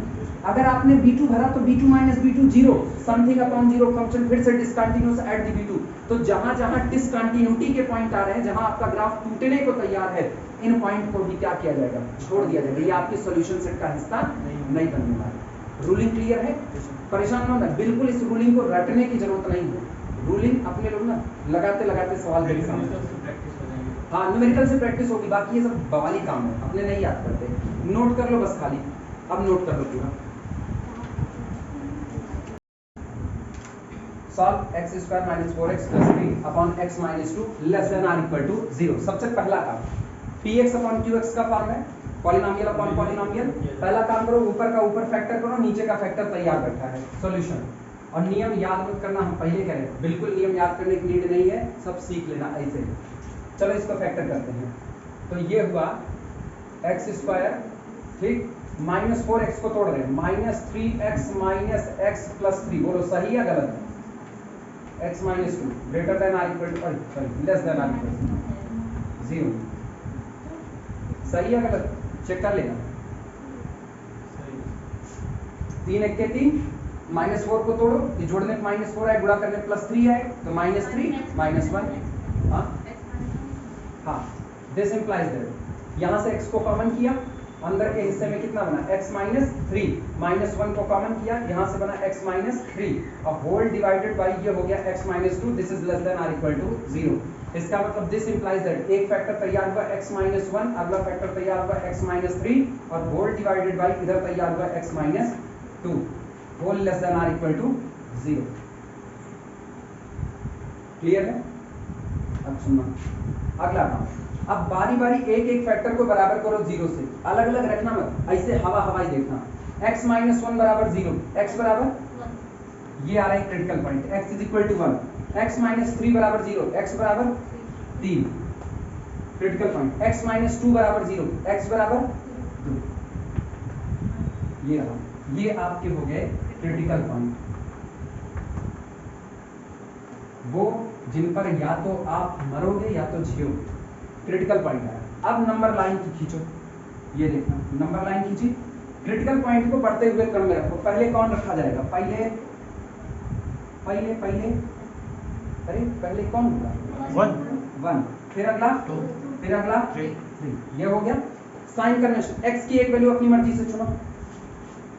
अगर आपने B2 भरा तो B2 minus B2 0, something upon 0 function फिर से डिसकंटिन्यूअस एट दी B2। तो जहां जहां डिसकंटिन्यूटी के पॉइंट आ रहे हैं, जहां आपका ग्राफ टूटने को तैयार है, इन पॉइंट को भी क्या किया जाएगा? छोड़ दिया जाएगा। ये आपके सॉल्यूशन सेट का हिस्सा नहीं बनने वाला। रूलिंग क्लियर है? परेशान न होना, बिल्कुल इस रूलिंग को रटने की जरूरत नहीं है। रूलिंग अपने लोग ना लगाते लगाते सवाल करें, हाँ न्यूमेरिकल से प्रैक्टिस होगी, बाकी ये सब बवाली काम है, अपने नहीं याद करते। नोट कर लो बस खाली, अब नोट कर लो पूरा। Solve X square minus 4x प्लस 3 upon X minus 2 less than or equal to 0। सबसे पहला काम px अपॉन qx का फॉर्म है, पॉलिनोमियल अपॉन पॉलिनोमियल। पहला काम करो, ऊपर का ऊपर फैक्टर करो, नीचे का फैक्टर तैयार बैठा है सॉल्यूशन। और नियम याद मत करना, हम पहले करें, बिल्कुल नियम याद करने की नीड नहीं है, सब सीख लेना ऐसे। चलो इसको फैक्टर करते हैं। तो ये हुआ एक्स स्क्वायर, ठीक, माइनस 4x को तोड़ रहे हैं, minus 3x minus X plus 3, बोलो सही या गलत? x minus 2 greater than or equal to, sorry less than or equal to 0। सही या गलत चेक कर लेना। 3 एक के 3, माइनस 4 को तोड़ो, ये जोड़ने पे माइनस 4 आए, गुणा करने प्लस 3 आए, तो माइनस 3 माइनस 1। हाँ, दिस इंप्लाइज दैट यहाँ से x को कॉमन किया, अंदर के हिस्से में कितना बना x माइनस 3, माइनस 1 को कॉमन किया, यहाँ से बना x माइनस 3 और होल डिवाइडेड बाई ये हो गया x minus 2, this is less than or equal to 0। इसका मतलब दिस इंप्लाइज दैट एक फैक्टर तैयार हुआ x माइनस 1, अगला फैक्टर तैयार हुआ x माइनस 3 और होल डिवाइडेड बाई इधर तैयार हुआ x minus 2, whole less than or equal to 0। Clear है? अब सुनना अगला काम। अब बारी बारी एक एक फैक्टर को बराबर करो 0 से, अलग अलग रखना मत, ऐसे हवा हवाई देखना। x माइनस 1 बराबर 0, x बराबर ये आ रहा है critical point, x is equal to 1, x minus 3 बराबर 0, x बराबर 3 क्रिटिकल पॉइंट, x माइनस 2 बराबर 0, x बराबर 2। ये रहा, ये आपके हो गए क्रिटिकल पॉइंट, वो जिन पर या तो आप मरोगे या तो जियोगे। क्रिटिकल पॉइंट है। अब नंबर लाइन की खींचो, ये देखना नंबर लाइन खींची, क्रिटिकल पॉइंट को बढ़ते हुए क्रम में रखो। पहले कौन रखा जाएगा? पहले पहले पहले अरे पहले कौन होगा? 1, फिर अगला 2, फिर अगला 3। ये हो गया। साइन कन्वेंशन, x की एक वैल्यू अपनी मर्जी से चुनो,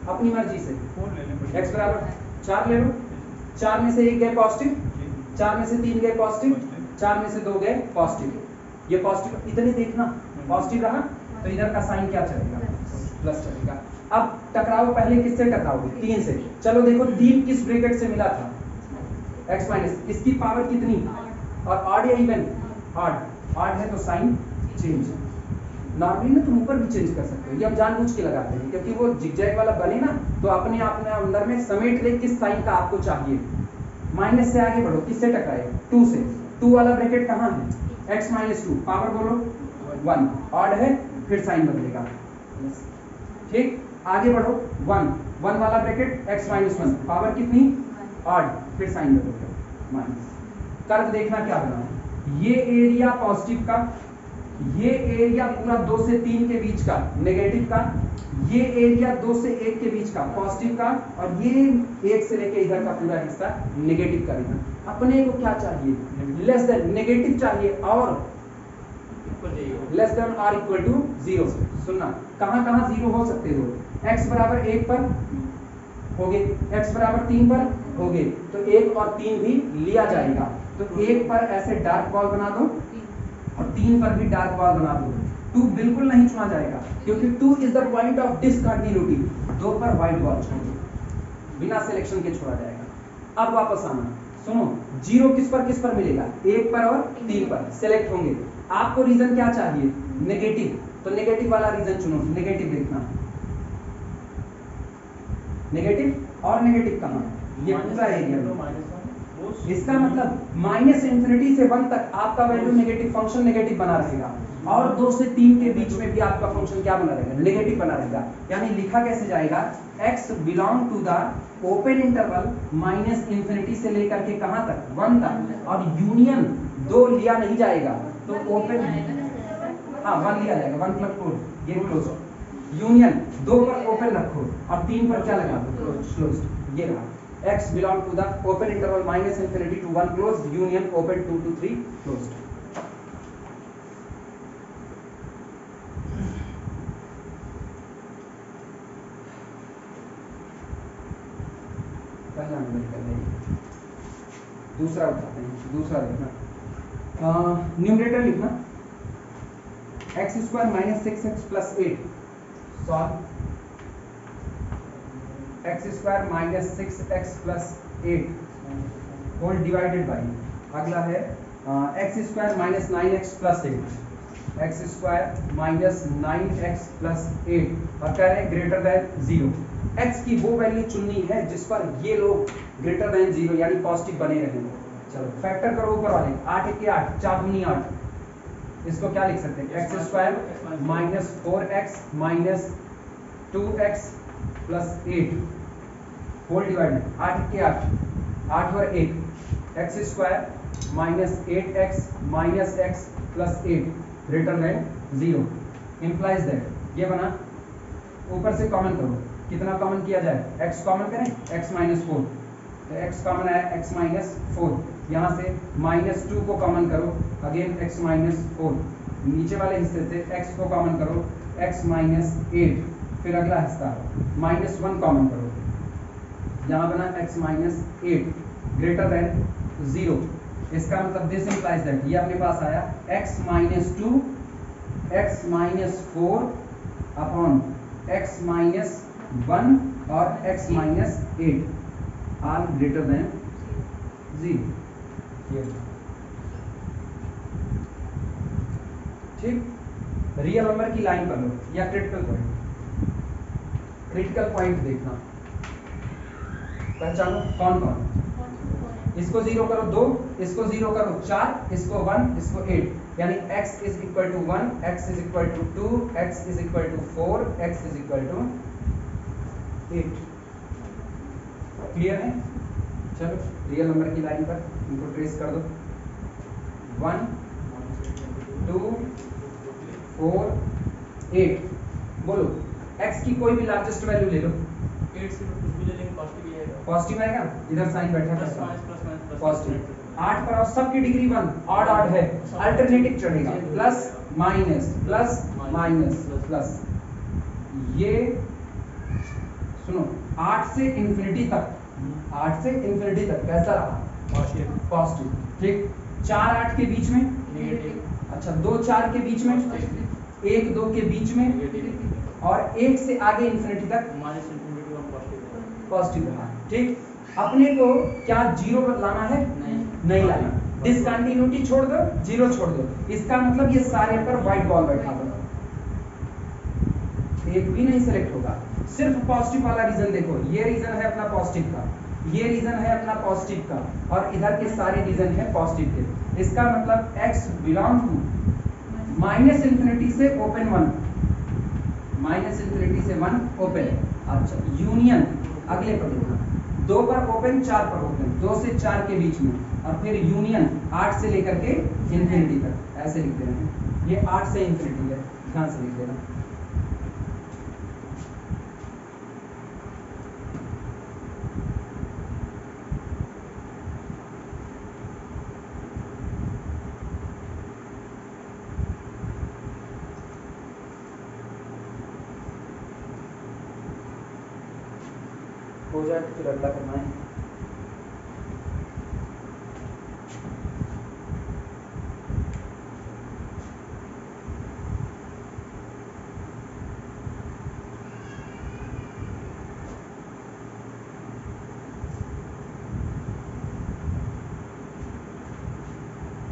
अपनी मर्जी से। x बराबर 4 ले लो, 4 में से 1 गए पॉजिटिव, 4 में से 3 गए पॉजिटिव, 4 में से 2 गए पॉजिटिव। ये पॉजिटिव इतने देखना, पॉजिटिव रहा तो इधर का साइन क्या चलेगा? प्लस चलेगा। अब टकराओ, पहले किससे टकराओगे? 3 से। चलो देखो 3 किस ब्रैकेट से मिला था? x माइनस, इसकी पावर कितनी? और ऑड या इवन? ऑड। ऑड है तो साइन चेंज। नॉर्मली ना तुम ऊपर भी चेंज कर सकते हो, ये हम जानबूझ के लगाते हैं क्योंकि वो जिगजैग वाला बने ना, तो अपने आप में अंदर में समेट ले किस साइन का आपको चाहिए। माइनस से आगे बढ़ो, किससे टकराए? 2 से। 2 वाला ब्रैकेट कहाँ है? x माइनस 2, पावर बोलो 1, ऑड है फिर साइन बदलेगा, ठीक। आगे बढ़ो 1 वाला ब्रैकेट x माइनस 1, पावर कितनी? ऑड, फिर साइन बदलेगा माइनस। कर्व देखना क्या बना, ये एरिया पॉजिटिव का, ये एरिया पूरा 2 से 3 के बीच का नेगेटिव का, ये एरिया 2 से 1 के बीच का पॉजिटिव का, और ये 1 से लेके इधर का पूरा हिस्सा नेगेटिव का रीजन। अपने को क्या चाहिए? लेस देन, नेगेटिव चाहिए और less than or equal to 0। सुनना, कहां कहां 0 हो सकते हो? x बराबर 1 पर हो गए, x बराबर 3 पर हो गए, तो 1 और 3 भी लिया जाएगा। तो 1 पर ऐसे डार्क बॉल बना दो और 3 पर भी डार्क बॉल बना दो। 2 बिल्कुल नहीं छुआ जाएगा क्योंकि 2 is the point of discontinuity. 2 पर व्हाइट बॉल छोड़ दो, बिना सिलेक्शन के छोड़ा जाएगा। अब वापस आना, सुनो 0 किस पर मिलेगा? 1 पर और 3 पर सिलेक्ट होंगे। आपको रीजन क्या चाहिए? नेगेटिव, तो नेगेटिव वाला रीजन चुनो। नेगेटिव देखना, नेगेटिव और नेगेटिव कहाँ? ये पूरा एरिया। इसका मतलब माइनस इंफिनिटी से 1 तक आपका वैल्यू नेगेटिव, फंक्शन नेगेटिव बना रहेगा, और 2 से 3 के बीच में भी आपका फंक्शन क्या बना रहेगा? नेगेटिव बना रहेगा। यानी लिखा कैसे जाएगा? x belong to the open interval minus infinity से लेकर के कहां तक? 1 तक, और यूनियन 2 लिया नहीं जाएगा, तो ओपन, हाँ 1 लिया जाएगा, 1 + 4 ये क्लोज। यूनियन 2 पर ओपन रखो और 3 पर क्या लगा दो? क्लोज। ये रहा x belong to the open interval minus infinity to 1 closed, union open 2 to 3 closed। पहला नंबर कर लेंगे, दूसरा उठाते हैं। दूसरा देखना, न्यूमरेटर लिखना x² - 6x + 8 solve x² - 6x + 8 whole divided by, अगला है X square minus 9x plus 8, x square minus 9x plus 8 और कह रहे हैं ग्रेटर देन 0। x की वो वैल्यू चुननी है जिस पर ये लोग ग्रेटर देन 0 यानी पॉजिटिव बने रहें। चलो फैक्टर करो ऊपर वाले, 8 1 8, 4 दूनी 8, इसको क्या लिख सकते हैं, X square minus 4x minus 2x plus 8 whole divided 8 के 8, 8 और 1, X square minus 8x minus x plus 8 greater than 0 implies that ये बना। ऊपर से कॉमन करो, कितना कॉमन किया जाए, x कॉमन करें, x माइनस 4, तो x कॉमन आया x माइनस 4, यहाँ से माइनस 2 को कॉमन करो, अगेन x माइनस 4, नीचे वाले हिस्से से x को कॉमन करो, x माइनस 8, फिर अगला हिस्सा माइनस 1 कॉमन करो, यहाँ बना x माइनस 8 ग्रेटर देन 0। इसका मतलब दिस इंप्लाइज दैट ये अपने पास आया x minus 2 x minus 4 upon x minus 1 और x minus 8 are greater than 0। ठीक, रियल नंबर की लाइन पर लो या क्रिटिकल पॉइंट, क्रिटिकल पॉइंट देखना, पहचानो कौन कौन, इसको 0 करो 2, इसको 0 करो 4, इसको 1, इसको 8, यानी x is equal to 1, x is equal to 2, x is equal to 4, x is equal to 8। Clear है? चलो रियल नंबर की लाइन पर इनको ट्रेस कर दो, 1 2 4 8, बोलो x की कोई भी लार्जेस्ट वैल्यू ले लो, 8 से कुछ भी ले लेंगे पॉजिटिव ही आएगा, पॉजिटिव आएगा, इधर साइन बैठा प्लस था माइनस पॉजिटिव, 8 पर और सबकी डिग्री 1 ऑड है, अल्टरनेटिव चढ़ेगा, प्लस माइनस प्लस। ये सुनो 8 से इंफिनिटी तक, 8 से इंफिनिटी तक कैसा रहा, पॉजिटिव। ठीक, 4 8 के बीच में नेगेटिव, अच्छा 2 4 के बीच में, 1 2 के बीच में, नेगेटिव और 1 से आगे इंफिनिटी तक माइनस इनफिनिटी और पॉजिटिव। पॉजिटिव रहा। ठीक, अपने को क्या 0 पर लाना है, नहीं लाना, डिसकंटिन्यूटी छोड़ दो, 0 छोड़ दो, इसका मतलब ये सारे पर व्हाइट बॉल बैठा दो, एक भी नहीं सिलेक्ट होगा, सिर्फ पॉजिटिव वाला रीजन देखो, ये रीजन है अपना पॉजिटिव का, ये रीजन है अपना पॉजिटिव का, और इधर के सारे रीजन है पॉजिटिव के। इसका मतलब x belong to minus infinity से ओपन 1, माइनस इन्फिनिटी से 1 ओपन, अच्छा यूनियन अगले पर देखना, 2 पर ओपन 4 पर ओपन, 2 से 4 के बीच में, और फिर यूनियन 8 से लेकर के इन्फिनिटी तक, ऐसे लिख देना है, ये 8 से इन्फिनिटी है, ध्यान से लिख देना। हो जाए तो फिर अगला करना है।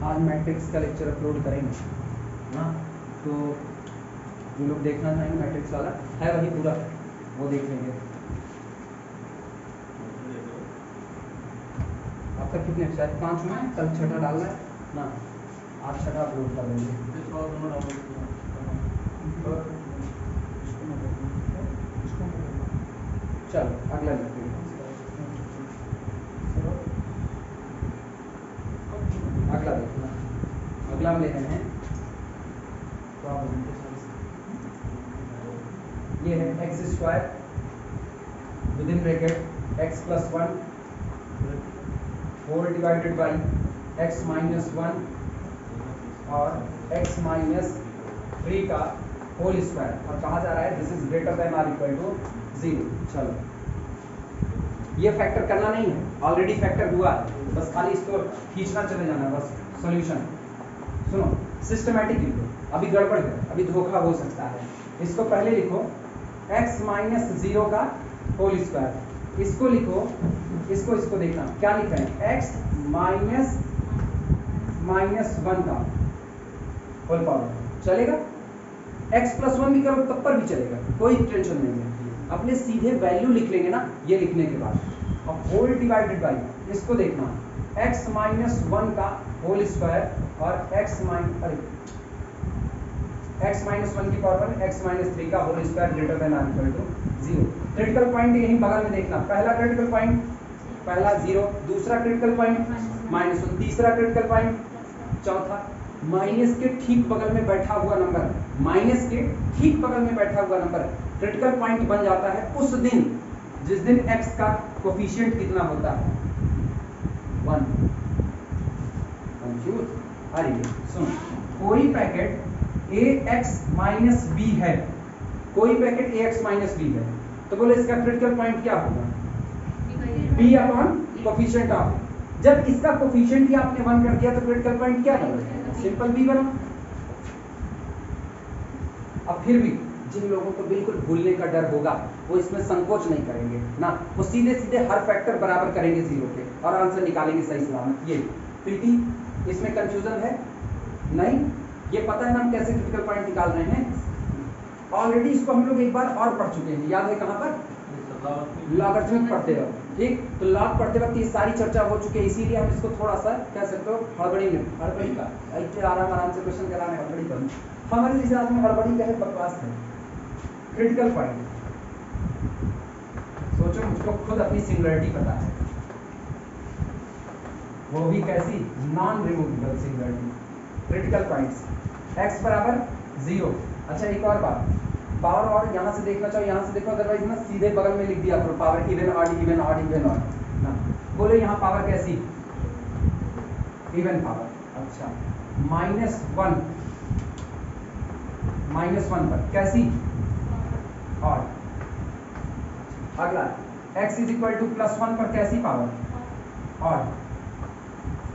आज मैट्रिक्स का लेक्चर अपलोड करेंगे ना, तो जो लोग देखना चाहेंगे मैट्रिक्स वाला है वही पूरा, वो देख लेंगे। अब तक कितने, शायद 5 हुए हैं, कल 6ठा डालना है ना, आज 6ठा अपलोड कर देंगे। चलो अगला लिखते हैं, अगला देखना, अगला हम ले रहे हैं ये है X square with in bracket X plus 1 whole divided by X minus 1 और एक्स माइनस 3 का होल स्क्वायर, और कहा जा रहा है this is greater than or equal to 0। चलो ये फैक्टर करना नहीं है, ऑलरेडी फैक्टर हुआ है, बस खाली इसको खींचना चले जाना है, बस सॉल्यूशन। सुनो सिस्टमैटिक लिखो, अभी गड़बड़ है, अभी धोखा हो सकता है, इसको पहले लिखो x माइनस 0 का होल स्क्वायर, इसको लिखो, इसको देखना क्या लिख रहे हैं, x -1 का होल पावर चलेगा, x+1 भी करो तब पर भी चलेगा, कोई टेंशन नहीं है। अपने सीधे वैल्यू लिख लेंगे ना ये लिखने के बाद, अब होल डिवाइडेड बाई इसको देखना x-1 का होल स्क्वायर और x-1 की पावर x-3 का whole square greater than or equal to 0। Critical point यहीं बगल में देखना, पहला क्रिटिकल पॉइंट पहला 0, दूसरा क्रिटिकल पॉइंट -1, तीसरा क्रिटिकल पॉइंट, चौथा माइनस के ठीक बगल में बैठा हुआ नंबर, माइनस के ठीक बगल में बैठा हुआ नंबर क्रिटिकल पॉइंट बन जाता है उस दिन जिस दिन x का कोफिशिएंट कितना होता है 1। कंफ्यूज? अरे सुनो, कोई पैकेट ax-b है, कोई पैकेट ax-b है, तो बोले इसका क्रिटिकल पॉइंट क्या होगा b अपॉन कोफिशिएंट ऑफ, जब इसका कोफिशिएंट ही आपने 1 कर दिया तो क्रिटिकल पॉइंट क्या बना, सिंपल b बना। अब फिर भी जिन लोगों को बिल्कुल भूलने का डर होगा वो इसमें संकोच नहीं करेंगे ना, वो सीधे सीधे हर फैक्टर बराबर करेंगे 0 के और आंसर निकालेंगे सही सलामत। ये प्रीति इसमें कंफ्यूजन है नहीं, ये पता है ना हम कैसे क्रिटिकल पॉइंट निकाल रहे हैं, ऑलरेडी इसको हम लोग एक बार और पढ़ चुके हैं, याद है कहाँ पर, लॉगरिथमिक पढ़ते हो, ठीक, तो लॉग पढ़ते वक्त ये सारी चर्चा हो चुकी है, इसीलिए हम इसको थोड़ा सा कह सकते हो हड़बड़ी में, हड़बड़ी का ऐसे आराम से क्वेश्चन कराने हड़बड़ी कर, हमारे लिहाज में हड़बड़ी का है, बकवास है। क्रिटिकल पॉइंट सोचो, मुझको खुद अपनी सिंगुलरिटी पता है, वो भी कैसी, non removable singularity. Critical points x बराबर 0। अच्छा एक और बात, पावर और यहाँ से देखना चाहो यहाँ से देखो, अदरवाइज ना सीधे बगल में लिख दिया करो power even odd even odd even odd ना, बोलो यहाँ पावर कैसी, इवन पावर। अच्छा -1 पर कैसी, ऑड। अगला x = +1 पर कैसी पावर, ऑड,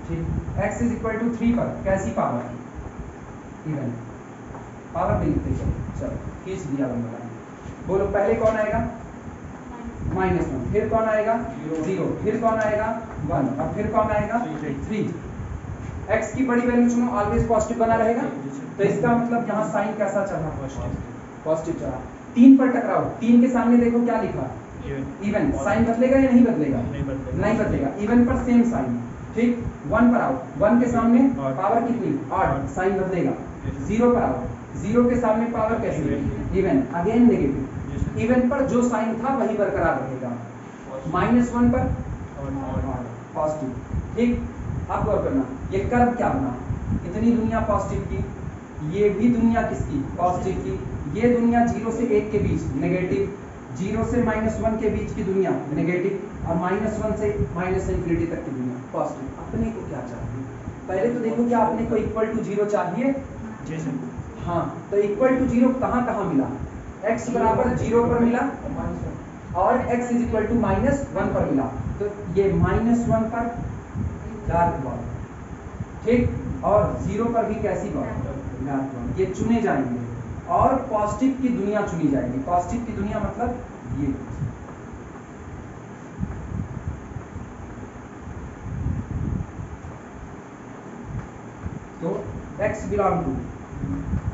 ठीक। x = 3 पर कैसी पावर, इवन पावर भी लिखते चलो, चलो खींच दिया लंबा, बोलो पहले कौन आएगा -1, फिर कौन आएगा 0, फिर कौन आएगा 1 और फिर कौन आएगा 3। x की बड़ी वैल्यू चुनो, ऑलवेज पॉजिटिव बना रहेगा, तो इसका मतलब यहाँ साइन कैसा चला, पॉजिटिव चला। 3 पर टकराओ, 3 के सामने देखो क्या लिखा, इवन, साइन बदलेगा या नहीं बदलेगा, नहीं बदलेगा, इवन पर सेम साइन, ठीक। 1 पर आओ, 1 के सामने पावर कितनी, ऑड, साइन बदलेगा। 0 पर आओ, 0 के सामने पावर कैसी, इवन, अगेन नेगेटिव, इवन पर जो साइन था वही बरकरार रहेगा। -1 पर पॉजिटिव, ठीक। अब गौर करना, ये कर्व क्या बना, इतनी दुनिया पॉजिटिव की, ये भी दुनिया किसकी, पॉजिटिव की, ये दुनिया 0 से 1 के बीच नेगेटिव, 0 से -1 के बीच की दुनिया नेगेटिव, और -1 से -∞ तक की दुनिया पॉजिटिव। अपने को क्या चाहिए, पहले तो देखो क्या अपने को =0 चाहिए, हाँ, तो =0 कहाँ कहाँ मिला, x बराबर 0 पर मिला और x = -1 पर मिला, तो ये -1 पर डार्क बॉल, ठीक, और 0 पर भी कैसी बॉल, डार्क बॉल, ये चुने जाएंगे और पॉजिटिव की दुनिया चुनी जाएगी। पॉजिटिव की दुनिया मतलब ये, तो x belong to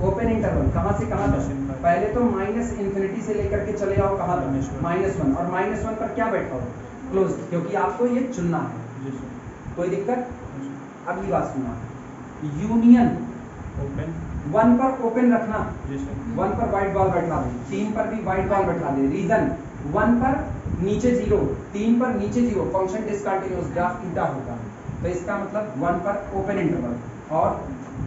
open interval, कहाँ से कहाँ तक, पहले तो -∞ से लेकर के चले आओ कहाँ तक, -1, और -1 पर क्या बैठा हो, क्लोज, क्योंकि आपको ये चुनना है, कोई दिक्कत। अगली बात सुनना, यूनियन 1 पर ओपन रखना, 1 पर व्हाइट बॉल बैठा दे, 3 पर भी व्हाइट बॉल बैठा दे, रीजन 1 पर नीचे 0, 3 पर नीचे 0, फंक्शन डिसकंटिन्यूअस, ग्राफ उल्टा होगा, तो इसका मतलब 1 पर ओपन इंटरवल और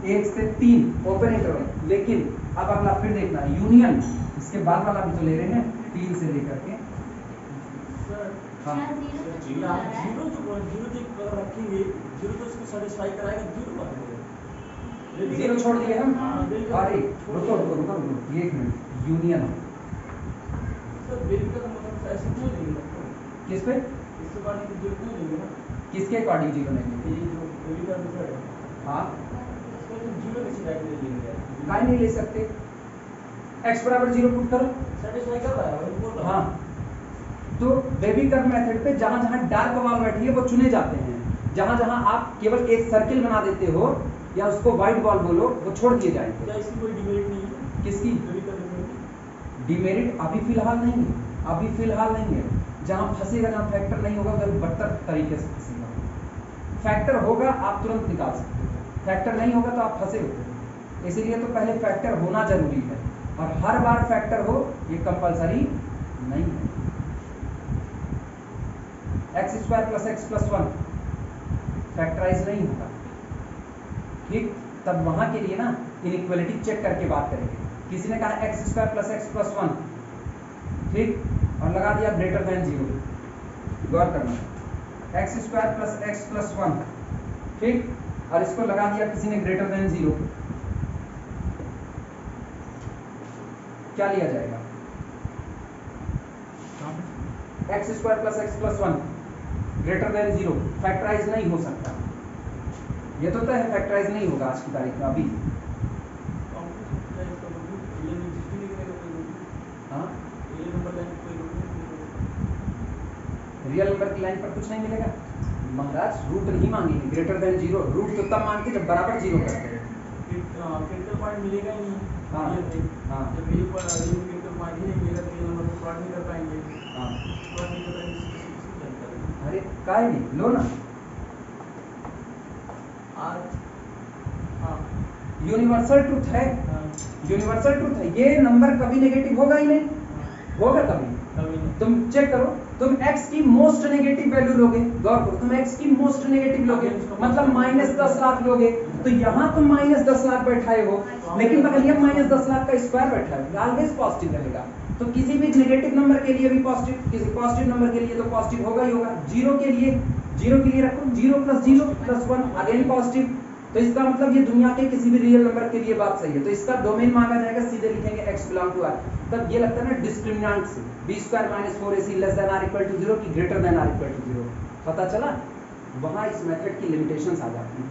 1 से 3 ओपन इंटरवल। लेकिन अब अगला फिर देखना, यूनियन, इसके बाद वाला भी तो ले रहे हैं, 3 से लेकर के, हाँ 0 रखेंगे, 0 तो उसको सेटिस्फाई कराएगा, 0 छोड़ दिए हम, अरे रुको रुको रुको रुको, एक मिनट, यूनियन किस पे, किसके अकॉर्डिंग 0 लेंगे, हाँ काहे नहीं ले सकते, x बराबर 0 पुट करो, सेटिस्फाई कर रहा है, बोल रहा हाँ, तो बेबी कर्व मेथड पे जहां जहां डार्क बॉल बैठी है वो चुने जाते हैं, जहां जहां आप केवल एक सर्किल बना देते हो या उसको वाइट बॉल बोलो, वो छोड़ दिए जाएंगे। क्या इसकी कोई डिमेरिट नहीं है? किसकी रवि का डिमेरिट? डिमेरिट? अभी फिलहाल नहीं है, अभी फिलहाल नहीं है। जहां फंसेगा, जहां फैक्टर नहीं होगा उधर बदतर तरीके से फंसेगा। फैक्टर होगा आप तुरंत निकाल सकते हो, फैक्टर नहीं होगा तो आप फंसे होते हो। इसीलिए तो पहले फैक्टर होना जरूरी है, और हर बार फैक्टर हो ये कंपलसरी नहीं है। X square plus X plus 1 factorise नहीं होगा, ठीक। तब वहां के लिए ना इनइक्वालिटी चेक करके बात करेंगे। किसी ने कहा x square plus X plus 1, ठीक, और लगा दिया ग्रेटर देन 0। गौर करना, x square plus X plus 1, ठीक, और इसको लगा दिया किसी ने ग्रेटर देन 0, क्या लिया जाएगा? X square plus X plus 1 greater than 0 factorise नहीं हो सकता। ये तो तय है फैक्टराइज नहीं होगा आज की तारीख में। अभी हाँ, रियल नंबर की लाइन पर कुछ नहीं मिलेगा महाराज। रूट नहीं मांगेंगे ग्रेटर देन 0, रूट तो तब मांगते जब बराबर 0 करते हैं। क्रिटिकल पॉइंट मिलेगा ही नहीं। हाँ, हाँ, जब ये पर क्रिटिकल पॉइंट ही नहीं मिलेगा तो ये नंबर को प्लॉट नहीं कर पाएंगे। हाँ। प्लॉट नहीं कर पाएंगे। अरे काहे नहीं, लो ना। आज हाँ यूनिवर्सल ट्रूथ है, यूनिवर्सल ट्रूथ है। ये नंबर कभी नेगेटिव होगा ही नहीं, होगा कभी? तुम चेक करो, तुम x की मोस्ट नेगेटिव वैल्यू लोगे, गौर करो, तुम x की मोस्ट नेगेटिव लोगे मतलब -10 लाख लोगे, तो यहाँ तुम -10 लाख बैठाए हो, लेकिन बगलिया -10 लाख का स्क्वायर बैठा है, ऑलवेज पॉजिटिव रहेगा। तो किसी भी नेगेटिव नंबर के लिए भी पॉजिटिव, किसी पॉजिटिव नंबर के लिए तो पॉजिटिव होगा ही होगा। 0 के लिए रखो 0 + 0 + 1 अगेन पॉजिटिव। तो इसका मतलब ये दुनिया के किसी भी रियल नंबर के लिए बात सही है। तो इसका डोमेन मांगा जाएगा, सीधे लिखेंगे x बिलोंग टू r। तब ये लगता है ना डिस्क्रिमिनेंट से, b² - 4ac less than r = 0 की ग्रेटर देन r = 0, पता चला? वहां इस मेथड की लिमिटेशंस आ जाती हैं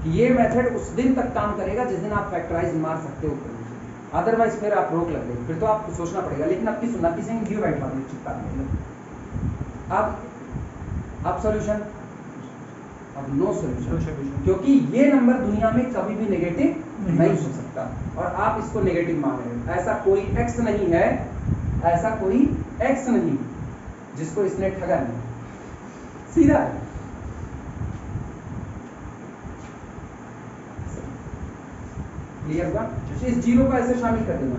कि ये मेथड उस दिन तक काम करेगा जिस दिन आप फैक्टराइज मार सकते हो ऊपर नीचे, अदरवाइज फिर आप रोक लग गई, फिर तो आपको सोचना पड़ेगा। लेकिन अब की सुनना, किसी ने व्यू बैठा दो चिपका दो। अब सॉल्यूशन, अब नो सॉल्यूशन, क्योंकि ये नंबर दुनिया में कभी भी नेगेटिव नहीं हो सकता, और आप इसको नेगेटिव मान रहे हो। ऐसा कोई x नहीं है, ऐसा कोई x नहीं जिसको इसने ठगा नहीं, सीधा है। क्लियर हुआ? इस 0 को ऐसे शामिल कर देना,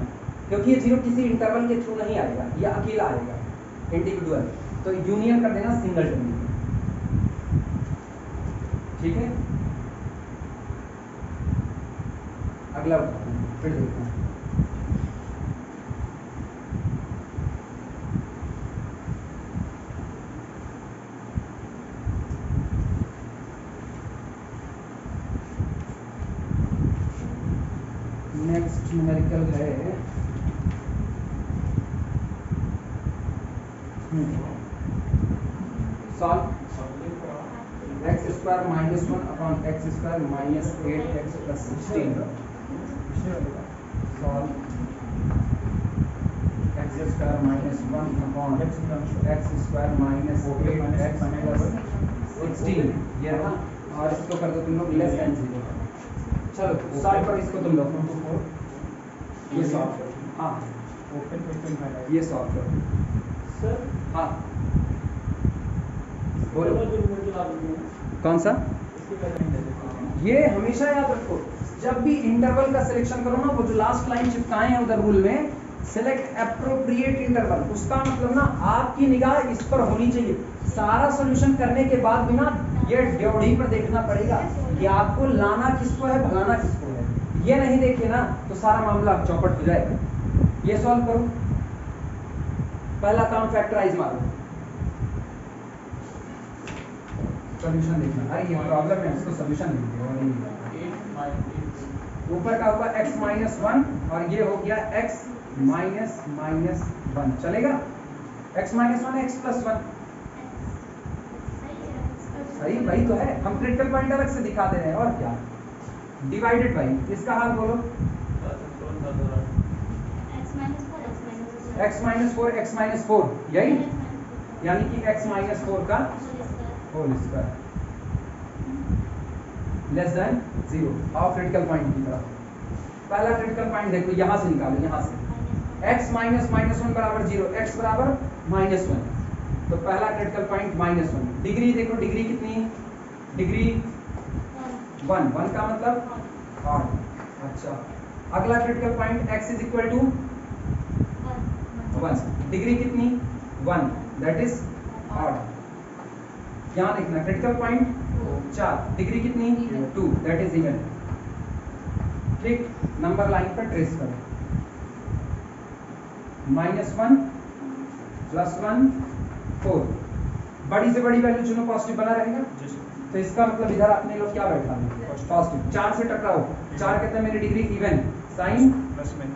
क्योंकि ये 0 किसी इंटरवल के थ्रू नहीं आएगा, ये अकेला आएगा, इंडिविजुअल। तो यूनियन कर देना सिंगल टर्म, ठीक है। अगला फिर देखते हैं। नेक्स्ट न्यूमेरिकल है solve x² - 1 upon x² - 8x + 16 solve x² - 1 upon x² - 8x + 16 ये रहा, और इसको कर दो तुम लोग लेस देन 0। चलो सॉल्व करो इसको तुम लोग, ये सॉल्व करो। हाँ ये सॉल्व करो सर। हाँ बोलो कौन सा? ये हमेशा याद रखो, जब भी इंटरवल का सिलेक्शन करो ना, वो जो लास्ट लाइन चिपकाए हैं उधर रूल में, सिलेक्ट एप्रोप्रिएट इंटरवल, उसका मतलब ना आपकी निगाह इस पर होनी चाहिए। सारा सॉल्यूशन करने के बाद भी ना ये ड्योढ़ी पर देखना पड़ेगा कि आपको लाना किसको है, भगाना किसको है। ये नहीं देखे ना तो सारा मामला चौपट हो जाएगा। ये सॉल्व करो, पहला काम फैक्टराइज मारो, सॉल्यूशन देखना। अरे ये प्रॉब्लम है, इसको सॉल्यूशन लिख दो, नहीं मिलेगा। ऊपर का होगा x - 1 और ये हो गया x - -1, चलेगा? x - 1 x + 1 सही, वही तो है। हम क्रिटिकल पॉइंट अलग से दिखा दे रहे हैं, और क्या। डिवाइडेड बाई, इसका हाल बोलो, x - 4 x - 4, यही यानी कि x - 4 का होल स्क्वायर। Less than 0। आओ क्रिटिकल पॉइंट की तरफ। पहला क्रिटिकल पॉइंट देखो, यहाँ से निकालो, यहाँ से x माइनस -1 बराबर 0, x बराबर -1, तो पहला क्रिटिकल पॉइंट -1। डिग्री देखो, डिग्री कितनी, डिग्री 1 का मतलब ऑड। अच्छा, अगला critical point x is equal to 1, degree कितनी 1, दैट इज ऑड। यहाँ देखना क्रिटिकल पॉइंट 4, डिग्री कितनी 2, दैट इज इवन। ठीक, नंबर लाइन पर ट्रेस करो, -1 +1 4, बड़ी से बड़ी वैल्यू चुनो, पॉजिटिव बना रहेगा। तो इसका मतलब इधर आपने लोग क्या बैठा है, पॉजिटिव। 4 से टकराओ, 4 कहता है मेरी degree even, sign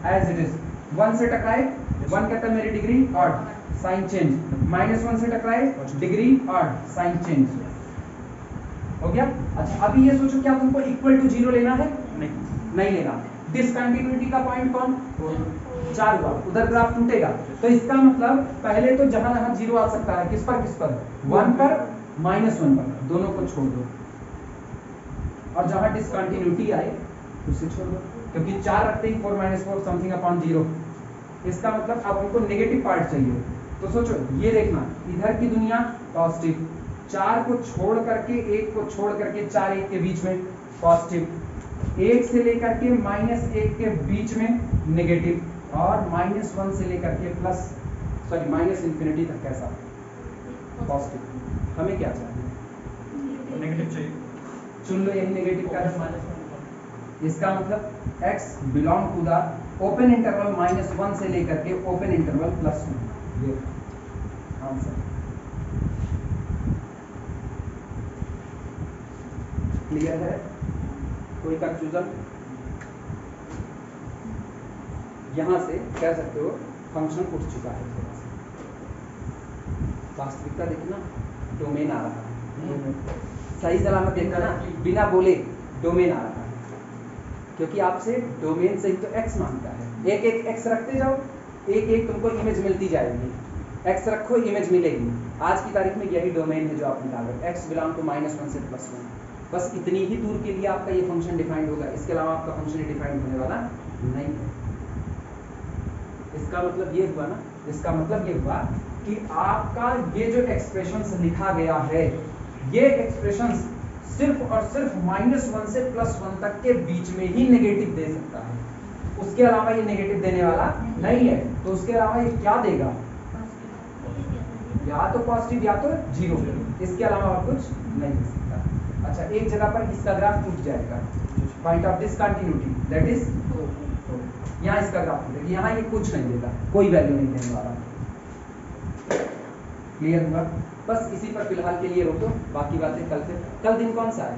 as it is. 1 से टकराए, 1 कहता है मेरी डिग्री ऑड, साइन चेंज। -1 से टकराए, डिग्री ऑड, साइन चेंज। हो गया। अच्छा, अभी ये सोचो, क्या तुमको इक्वल टू 0 लेना है? नहीं लेना। डिसकंटिन्यूटी का पॉइंट कौन, 4 हुआ, उधर ग्राफ टूटेगा। तो इसका मतलब पहले तो जहां जहां 0 आ सकता है, किस पर 1 पर, -1 पर, दोनों को छोड़ दो। और जहां डिसकंटिन्यूटी आए उसे छोड़ दो, क्योंकि 4 रखते ही 4 - 4 समथिंग अपॉन 0। इसका मतलब अब हमको नेगेटिव पार्ट चाहिए। तो सोचो, ये देखना, इधर की दुनिया पॉजिटिव, 4 को छोड़ करके 1 को छोड़ करके 4 1 के बीच में पॉजिटिव, 1 से लेकर के -1 के बीच में नेगेटिव, और -1 से लेकर के -इंफिनिटी तक कैसा पॉजिटिव। हमें क्या चाहिए, नेगेटिव चाहिए। चुन लो यही नेगेटिव का। इसका मतलब x belong to the open interval -1 से लेकर के ओपन इंटरवल +1। ये आंसर क्लियर है? कोई कंफ्यूजन? यहां से कह सकते हो फंक्शन उठ चुका है थोड़ा सा। वास्तविकता देखना, डोमेन आ रहा है, सही सलामत देखना ना, बिना बोले डोमेन आ रहा है, क्योंकि आपसे डोमेन से ही तो x मांगता है। एक एक x रखते जाओ, एक एक तुमको इमेज मिलती जाएगी। x रखो, इमेज मिलेगी। आज की तारीख में यही डोमेन है जो आप निकाल रहे हो, x बिलोंग टू -1 से +1। बस इतनी ही दूर के लिए आपका ये फंक्शन डिफाइंड होगा, इसके अलावा आपका फंक्शन डिफाइंड होने वाला नहीं है। इसका मतलब ये हुआ ना, इसका मतलब ये हुआ कि आपका ये जो एक्सप्रेशंस लिखा गया है, ये एक्सप्रेशंस सिर्फ और सिर्फ -1 से +1 तक के बीच में ही नेगेटिव दे सकता है, उसके अलावा ये नेगेटिव देने वाला नहीं है। तो उसके अलावा ये क्या देगा, या तो पॉजिटिव या तो 0, इसके अलावा और कुछ नहीं दे सकता। अच्छा, एक जगह पर इसका ग्राफ टूट जाएगा, point of discontinuity, that is यहाँ इसका ग्राफ टूटेगा, यहाँ ये कुछ नहीं देगा, कोई वैल्यू नहीं देने वाला। क्लियर हुआ? बस इसी पर फिलहाल के लिए रोको, बाकी बातें कल से। कल दिन कौन सा है?